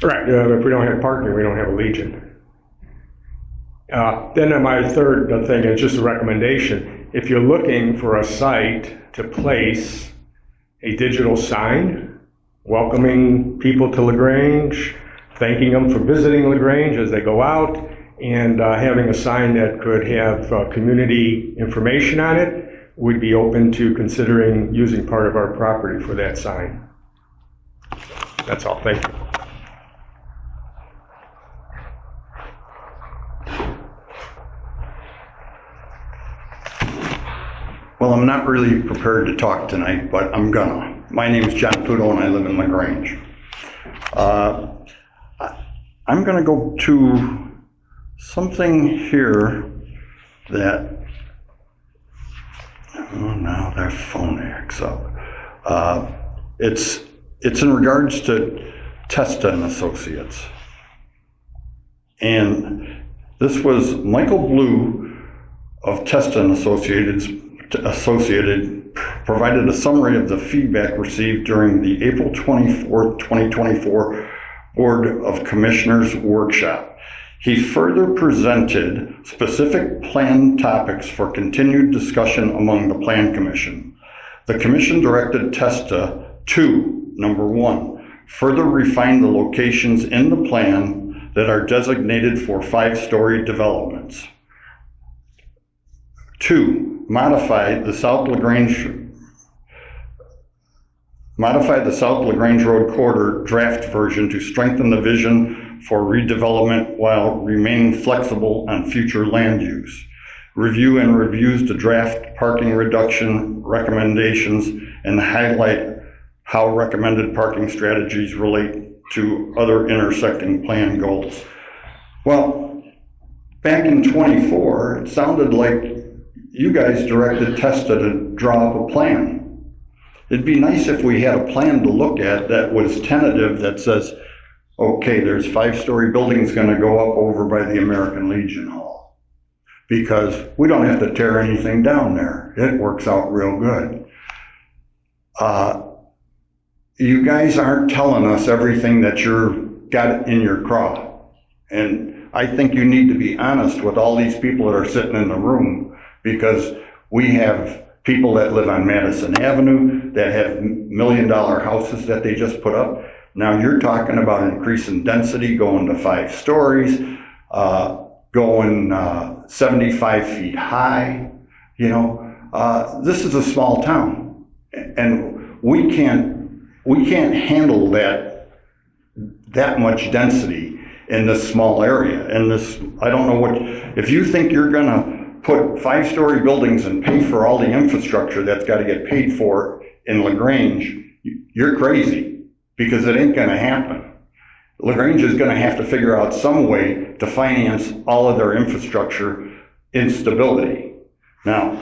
Right, if we don't have parking, we don't have a Legion. Then my third thing is just a recommendation. If you're looking for a site to place a digital sign welcoming people to LaGrange, thanking them for visiting LaGrange as they go out, and having a sign that could have community information on it, we'd be open to considering using part of our property for that sign. That's all, thank you. Well, I'm not really prepared to talk tonight, but I'm gonna. My name is John Pudo and I live in LaGrange. I'm gonna go to something here that, oh, now their phone acts up. It's in regards to Testa and Associates. And this was Michael Blue of Testa and Associated provided a summary of the feedback received during the April 24, 2024 Board of Commissioners workshop. He further presented specific plan topics for continued discussion among the Plan Commission. The Commission directed Testa to, number 1, further refine the locations in the plan that are designated for 5-story developments. 2, modify the South LaGrange Road corridor draft version to strengthen the vision for redevelopment while remaining flexible on future land use. Review and reviews the draft parking reduction recommendations and highlight how recommended parking strategies relate to other intersecting plan goals. Well, back in 24, it sounded like you guys directed Testa to draw up a plan. It'd be nice if we had a plan to look at that was tentative, that says, okay, there's 5-story buildings gonna go up over by the American Legion Hall. Because we don't have to tear anything down there. It works out real good. You guys aren't telling us everything that you've got in your craw. And I think you need to be honest with all these people that are sitting in the room, because we have people that live on Madison Avenue that have $1 million houses that they just put up. Now you're talking about increasing density, going to 5 stories, going 75 feet high. You know, this is a small town, and we can't handle that much density in this small area. And this, I don't know what, if you think you're gonna put 5-story buildings and pay for all the infrastructure that's got to get paid for in LaGrange, you're crazy, because it ain't gonna happen. LaGrange is gonna have to figure out some way to finance all of their infrastructure instability. Now,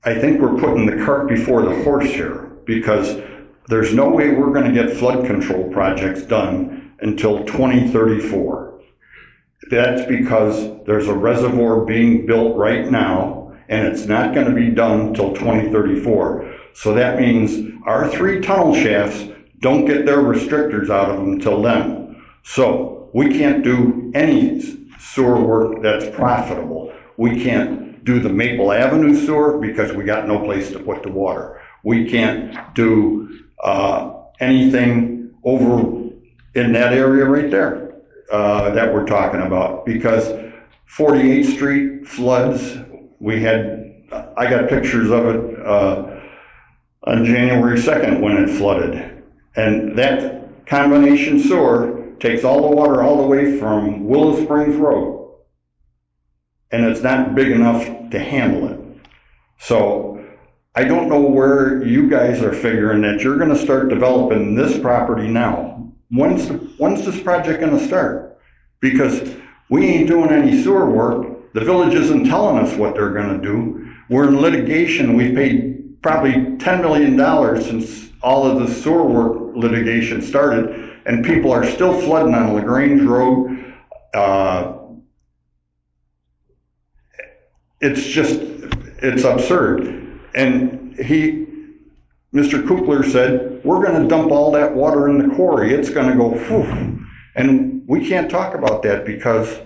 I think we're putting the cart before the horse here, because there's no way we're gonna get flood control projects done until 2034. That's because there's a reservoir being built right now, and it's not going to be done till 2034. So that means our 3 tunnel shafts don't get their restrictors out of them until then. So we can't do any sewer work that's profitable. We can't do the Maple Avenue sewer because we got no place to put the water. We can't do anything over in that area right there. That we're talking about, because 48th Street floods. I got pictures of it on January 2nd when it flooded, and that combination sewer takes all the water all the way from Willow Springs Road, and it's not big enough to handle it. So I don't know where you guys are figuring that you're going to start developing this property now. When's this project going to start? Because we ain't doing any sewer work. The village isn't telling us what they're going to do. We're in litigation. We've paid probably $10 million since all of the sewer work litigation started, and people are still flooding on LaGrange Road, it's absurd. And Mr. Kukler said, we're gonna dump all that water in the quarry, it's gonna go whew. And we can't talk about that because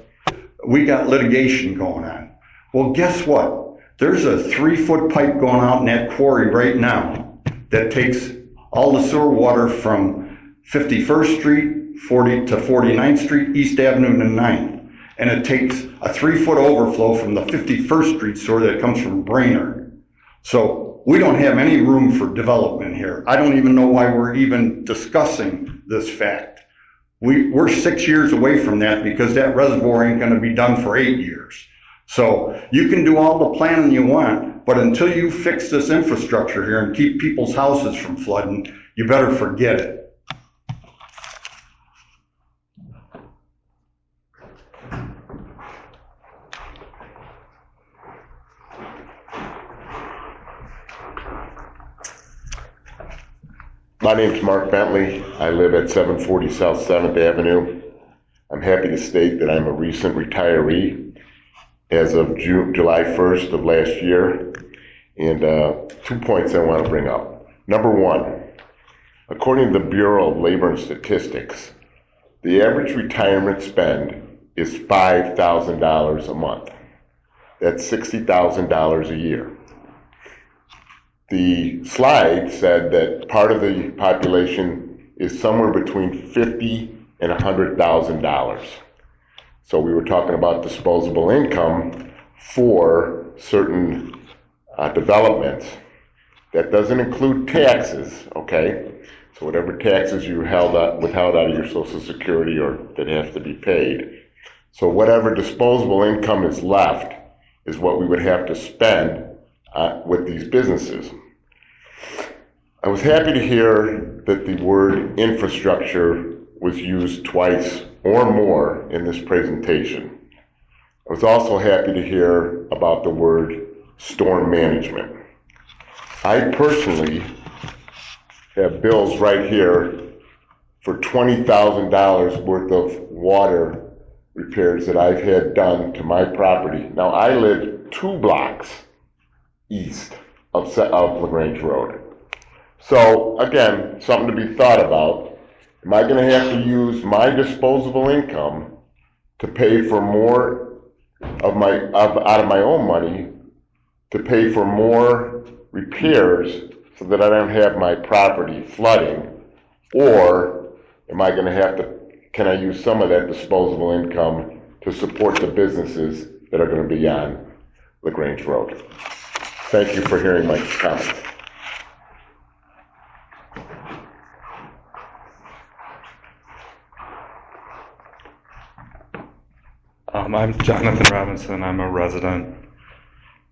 we got litigation going on. Well, guess what? There's a 3-foot pipe going out in that quarry right now that takes all the sewer water from 51st Street, 40 to 49th Street, East Avenue to 9th. And it takes a 3-foot overflow from the 51st Street sewer that comes from Brainerd. So we don't have any room for development here. I don't even know why we're even discussing this fact. We're 6 years away from that because that reservoir ain't gonna be done for 8 years. So you can do all the planning you want, but until you fix this infrastructure here and keep people's houses from flooding, you better forget it. My name's Mark Bentley. I live at 740 South 7th Avenue. I'm happy to state that I'm a recent retiree as of July 1st of last year. And 2 points I want to bring up. Number one, according to the Bureau of Labor and Statistics, the average retirement spend is $5,000 a month. That's $60,000 a year. The slide said that part of the population is somewhere between $50,000 and $100,000. So we were talking about disposable income for certain developments. That doesn't include taxes, okay? So whatever taxes you withheld out of your Social Security or that have to be paid. So whatever disposable income is left is what we would have to spend with these businesses. I was happy to hear that the word infrastructure was used twice or more in this presentation. I was also happy to hear about the word storm management. I personally have bills right here for $20,000 worth of water repairs that I've had done to my property. Now I live 2 blocks east of LaGrange Road. So again, something to be thought about. Am I going to have to use my disposable income to pay for more of out of my own money to pay for more repairs so that I don't have my property flooding? Or am I going to can I use some of that disposable income to support the businesses that are going to be on LaGrange Road? Thank you for hearing my comments. I'm Jonathan Robinson. I'm a resident.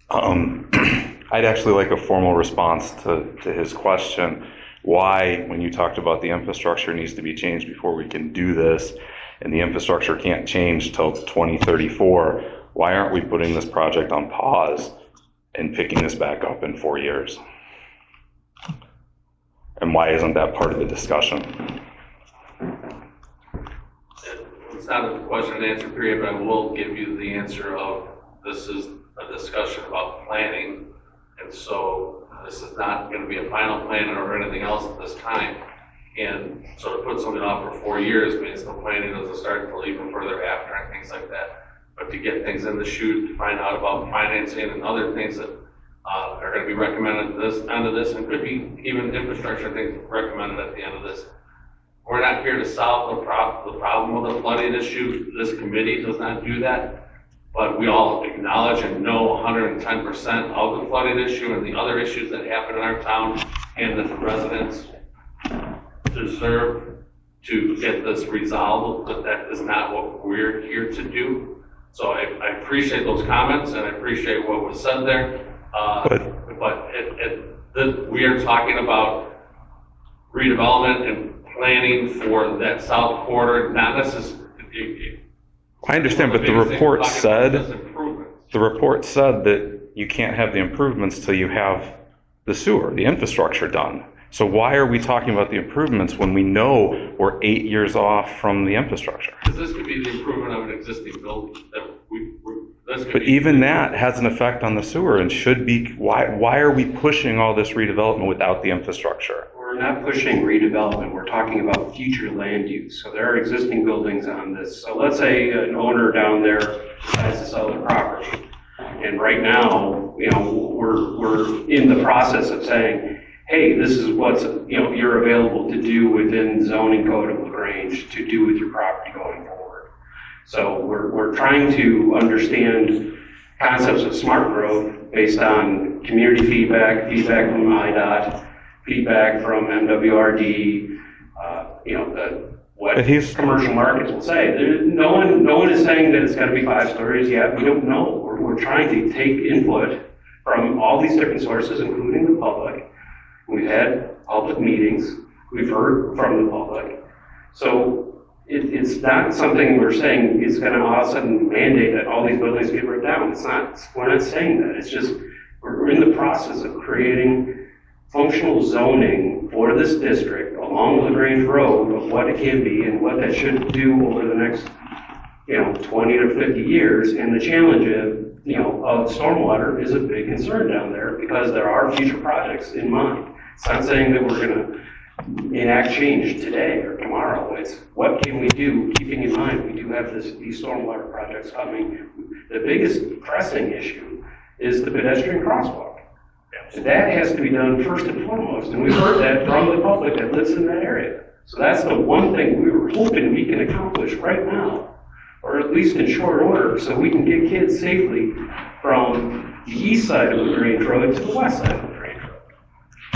I'd actually like a formal response to his question. Why, when you talked about the infrastructure needs to be changed before we can do this, and the infrastructure can't change till 2034, why aren't we putting this project on pause and picking this back up in 4 years? And why isn't that part of the discussion? It's not a question and answer period, but I will give you the answer of this is a discussion about planning, and so this is not going to be a final plan or anything else at this time. And so to put something off for 4 years means the planning doesn't start until even further after and things like that. But to get things in the chute, to find out about financing and other things that are going to be recommended at this end of this, and could be even infrastructure things recommended at the end of this. We're not here to solve the problem with the flooding issue. This committee does not do that. But we all acknowledge and know 110% of the flooding issue and the other issues that happen in our town, and that the residents deserve to get this resolved, but that is not what we're here to do. So I appreciate those comments, and I appreciate what was said there. But we are talking about redevelopment and planning for that south quarter, not necessarily. I understand, but the report said that you can't have the improvements till you have the sewer, the infrastructure done. So why are we talking about the improvements when we know we're 8 years off from the infrastructure? Because this could be the improvement of an existing building. But even that has an effect on the sewer and should be, why are we pushing all this redevelopment without the infrastructure? We're not pushing redevelopment, we're talking about future land use. So there are existing buildings on this. So let's say an owner down there decides to sell their property. And right now, we're in the process of saying, hey, this is what's, you're available to do within the zoning code of LaGrange to do with your property going forward. So we're trying to understand concepts of smart growth based on community feedback from IDOT, feedback from MWRD, what commercial markets will say. No one is saying that it's going to be 5 stories yet. We don't know. We're trying to take input from all these different sources, including the public. We've had public meetings. We've heard from the public. So it's not something we're saying is going to all of a sudden mandate that all these buildings get ripped down. It's not. We're not saying that. It's just we're in the process of creating functional zoning for this district along LaGrange Road of what it can be and what that should do over the next 20 to 50 years. And the challenge of stormwater is a big concern down there because there are future projects in mind. It's not saying that we're going to enact change today or tomorrow. It's what can we do, keeping in mind we do have these stormwater projects coming. The biggest pressing issue is the pedestrian crosswalk. That has to be done first and foremost, and we've heard that from the public that lives in that area. So that's the one thing we were hoping we can accomplish right now, or at least in short order, so we can get kids safely from the east side of the Grange Road to the west side of the Grange Road.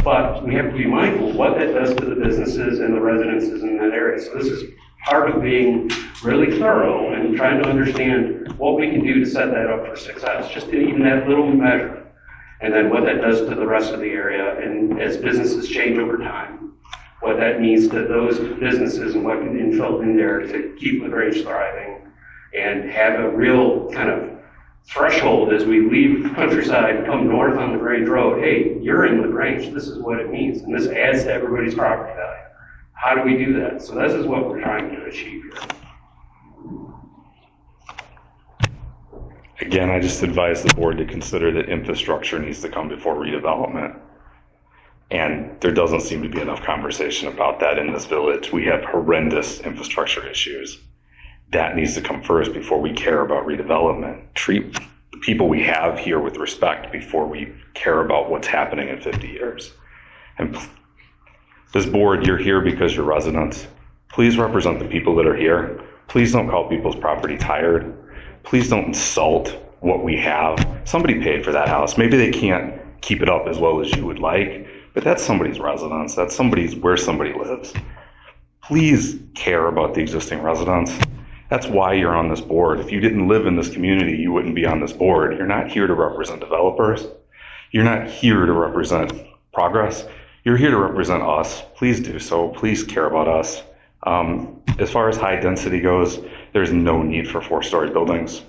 But we have to be mindful of what that does to the businesses and the residences in that area. So this is part of being really thorough and trying to understand what we can do to set that up for success, just in even that little measure. And then what that does to the rest of the area, and as businesses change over time, what that means to those businesses and what can be infill in there to keep LaGrange thriving and have a real kind of threshold as we leave countryside and come north on LaGrange Road. Hey, you're in LaGrange, this is what it means, and this adds to everybody's property value. How do we do that? So this is what we're trying to achieve here. Again, I just advise the board to consider that infrastructure needs to come before redevelopment. And there doesn't seem to be enough conversation about that in this village. We have horrendous infrastructure issues. That needs to come first before we care about redevelopment. Treat the people we have here with respect before we care about what's happening in 50 years. And this board, you're here because you're residents. Please represent the people that are here. Please don't call people's property tired. Please don't insult what we have. Somebody paid for that house. Maybe they can't keep it up as well as you would like, but that's somebody's residence. That's where somebody lives. Please care about the existing residents. That's why you're on this board. If you didn't live in this community, you wouldn't be on this board. You're not here to represent developers. You're not here to represent progress. You're here to represent us. Please do so. Please care about us. As far as high density goes, there's no need for 4-story buildings.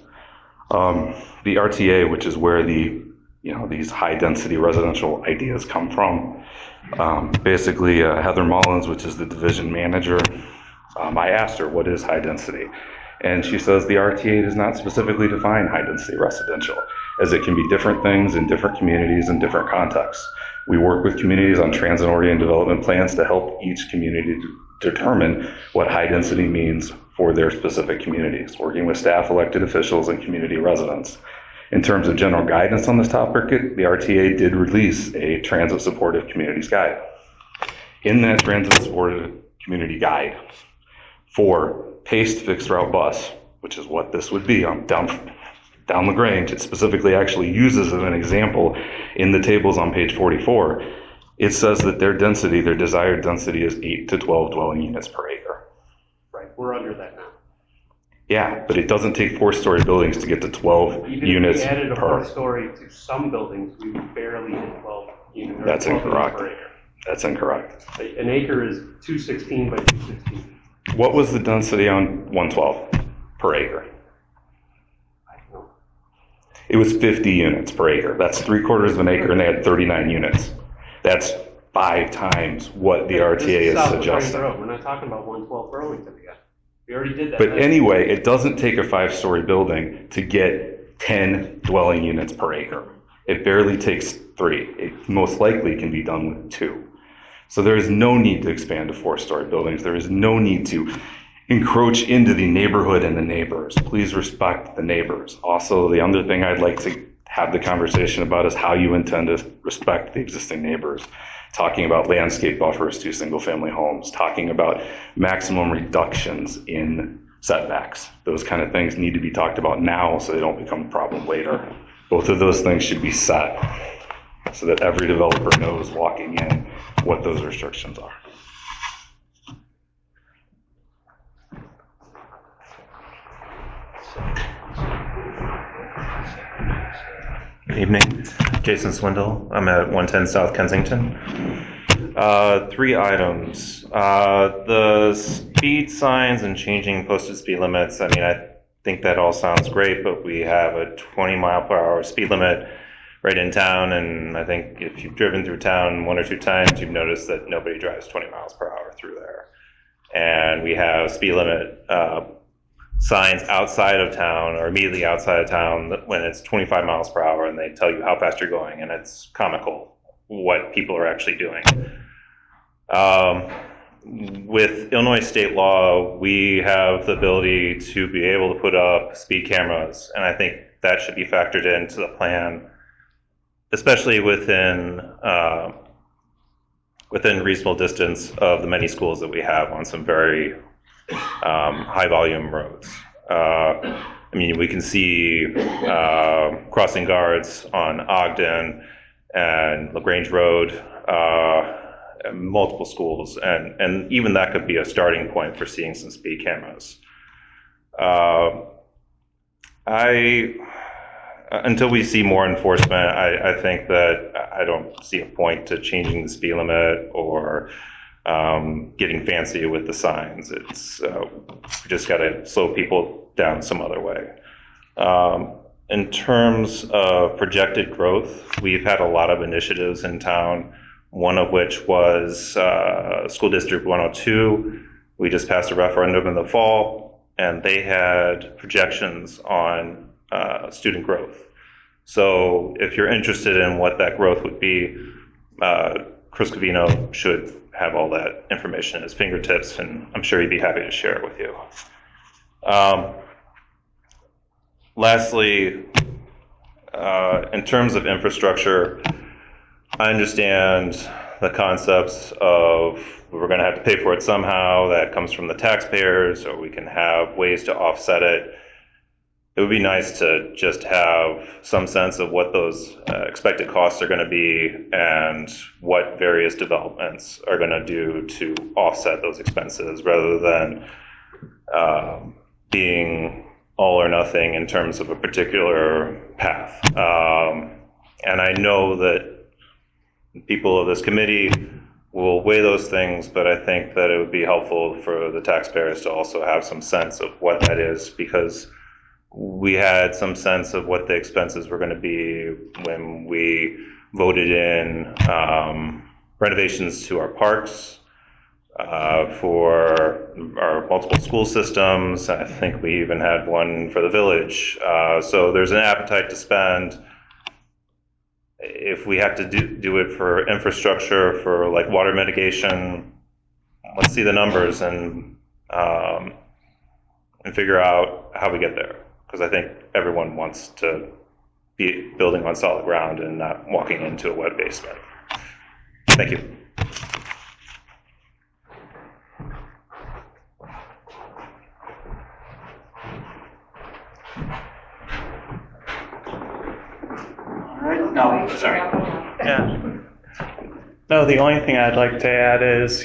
The RTA, which is where these high density residential ideas come from, basically Heather Mullins, which is the division manager, I asked her, what is high density? And she says the RTA does not specifically define high density residential, as it can be different things in different communities and different contexts. We work with communities on transit-oriented development plans to help each community determine what high density means for their specific communities, working with staff, elected officials, and community residents. In terms of general guidance on this topic, the RTA did release a transit supportive communities guide. In that transit supportive community guide for paced fixed route bus, which is what this would be down LaGrange, it specifically actually uses as an example in the tables on page 44. It says that their desired density is 8 to 12 dwelling units per acre. Right, we're under that now. Yeah, but it doesn't take 4-story buildings to get to 12 units per. Even if we added a 4-story to some buildings, we would barely hit 12 units. That's incorrect. That's incorrect. An acre is 216 by 216. What was the density on 112 per acre? I don't know. It was 50 units per acre. That's 3/4 of an acre, and they had 39 units. That's 5 times what the RTA is suggesting. We're not talking about 112 Burlington again. We already did that. But anyway, it doesn't take a 5-story building to get 10 dwelling units per acre. It barely takes 3. It most likely can be done with 2. So there is no need to expand to 4-story buildings. There is no need to encroach into the neighborhood and the neighbors. Please respect the neighbors. Also, the other thing I'd like to have the conversation about is how you intend to respect the existing neighbors. Talking about landscape buffers to single-family homes, talking about maximum reductions in setbacks. Those kind of things need to be talked about now so they don't become a problem later. Both of those things should be set so that every developer knows walking in what those restrictions are. Good evening, Jason Swindle. I'm at 110 South Kensington. 3 items. The speed signs and changing posted speed limits. I mean, I think that all sounds great, but we have a 20-mile-per-hour speed limit right in town, and I think if you've driven through town 1 or 2 times, you've noticed that nobody drives 20 miles per hour through there. And we have speed limit signs outside of town or immediately outside of town when it's 25 miles per hour, and they tell you how fast you're going, and it's comical what people are actually doing. With Illinois state law, we have the ability to be able to put up speed cameras, and I think that should be factored into the plan, especially within reasonable distance of the many schools that we have on some very high volume roads. I mean, we can see crossing guards on Ogden and LaGrange Road, multiple schools, and even that could be a starting point for seeing some speed cameras. Until we see more enforcement, I think that I don't see a point to changing the speed limit or getting fancy with the signs. It's we just got to slow people down some other way. In terms of projected growth, we've had a lot of initiatives in town, one of which was School District 102. We just passed a referendum in the fall, and they had projections on student growth. So if you're interested in what that growth would be, Chris Covino should have all that information at his fingertips, and I'm sure he'd be happy to share it with you. Lastly, in terms of infrastructure, I understand the concepts of we're going to have to pay for it somehow. That comes from the taxpayers, or we can have ways to offset it. It would be nice to just have some sense of what those expected costs are going to be and what various developments are going to do to offset those expenses, rather than being all or nothing in terms of a particular path. And I know that people of this committee will weigh those things, but I think that it would be helpful for the taxpayers to also have some sense of what that is, because we had some sense of what the expenses were going to be when we voted in renovations to our parks, for our multiple school systems. I think we even had one for the village. So there's an appetite to spend. If we have to do it for infrastructure, for like water mitigation, let's see the numbers and figure out how we get there. Because I think everyone wants to be building on solid ground and not walking into a wet basement. Thank you. No, sorry. Yeah. No, the only thing I'd like to add is,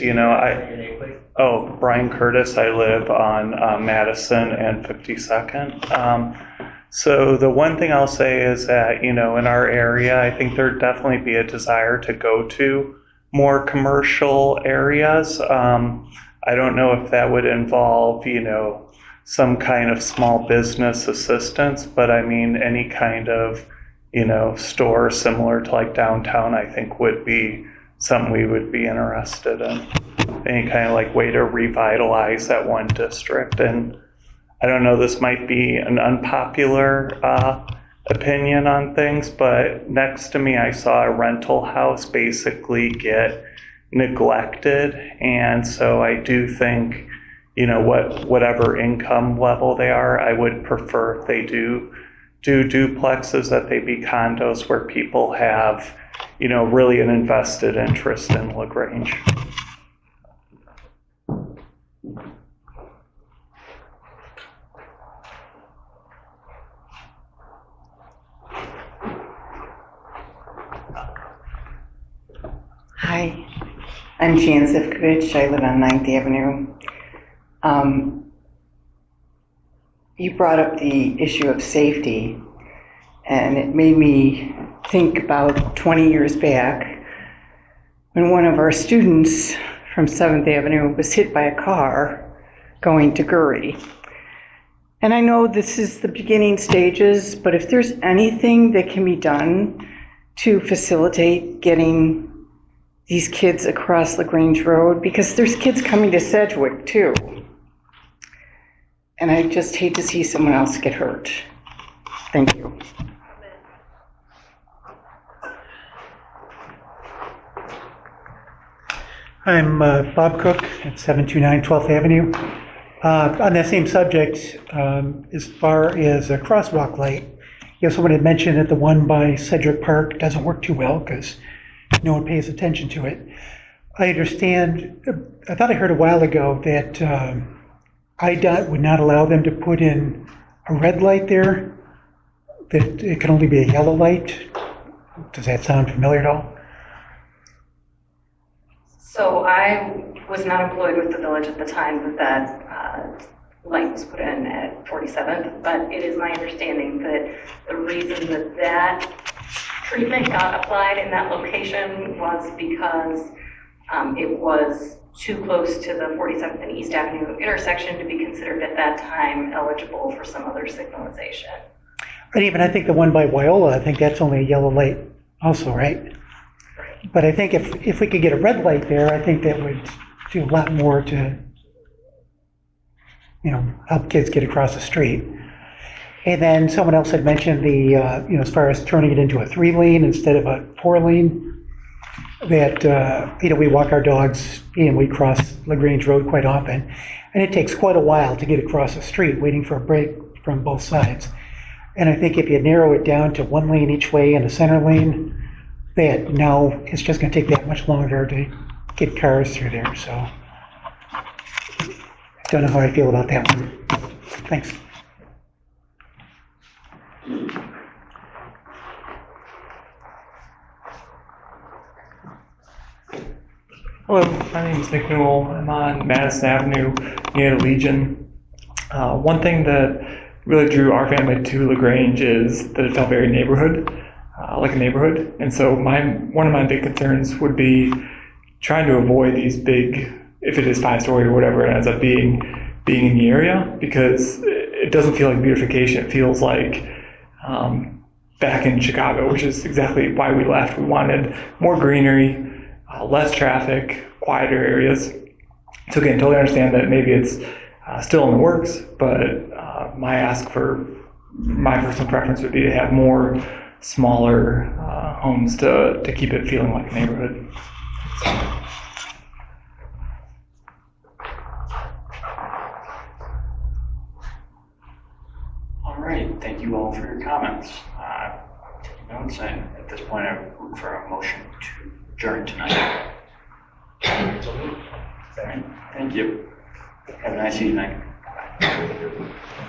Brian Curtis, I live on Madison and 52nd. So the one thing I'll say is that, in our area, I think there'd definitely be a desire to go to more commercial areas. I don't know if that would involve, some kind of small business assistance, but I mean, any kind of, store similar to like downtown, I think would be something we would be interested in. Any kind of like way to revitalize that one district. And I don't know, this might be an unpopular opinion on things, but next to me I saw a rental house basically get neglected, and so I do think, whatever income level they are, I would prefer if they do duplexes that they be condos where people have, really an invested interest in LaGrange. Hi, I'm Jan Zivkovich. I live on 9th Avenue. You brought up the issue of safety, and it made me think about 20 years back when one of our students from 7th Avenue was hit by a car going to Gurry. And I know this is the beginning stages, but if there's anything that can be done to facilitate getting these kids across LaGrange Road, because there's kids coming to Sedgwick too. And I just hate to see someone else get hurt. Thank you. I'm Bob Cook at 729 12th Avenue. On that same subject, as far as a crosswalk light, someone had mentioned that the one by Sedgwick Park doesn't work too well because no one pays attention to it. I understand, I thought I heard a while ago that IDOT would not allow them to put in a red light there, that it can only be a yellow light. Does that sound familiar at all? So I was not employed with the village at the time that light was put in at 47th, but it is my understanding that the reason that treatment got applied in that location was because it was too close to the 47th and East Avenue intersection to be considered at that time eligible for some other signalization. And even I think the one by Wyola, I think that's only a yellow light also, right? But I think if we could get a red light there, I think that would do a lot more to, help kids get across the street. And then someone else had mentioned the, as far as turning it into a 3-lane instead of a 4-lane, that, we walk our dogs and we cross LaGrange Road quite often. And it takes quite a while to get across the street, waiting for a break from both sides. And I think if you narrow it down to 1 lane each way and a center lane, that now it's just going to take that much longer to get cars through there. So I don't know how I feel about that one. Thanks. Hello, my name is Nick Newell. I'm on Madison Avenue near the Legion. One thing that really drew our family to LaGrange is that it felt very like a neighborhood. And so one of my big concerns would be trying to avoid these big, if it is 5-story or whatever it ends up being in the area, because it doesn't feel like beautification. It feels like back in Chicago, which is exactly why we left. We wanted more greenery, less traffic, quieter areas. So again, totally understand that maybe it's still in the works, but my ask for my personal preference would be to have more smaller homes to keep it feeling like a neighborhood. All right, thank you all for your comments. Taking notes, and at this point I look for a motion to adjourn tonight. All right, thank you. Have a nice evening. Bye.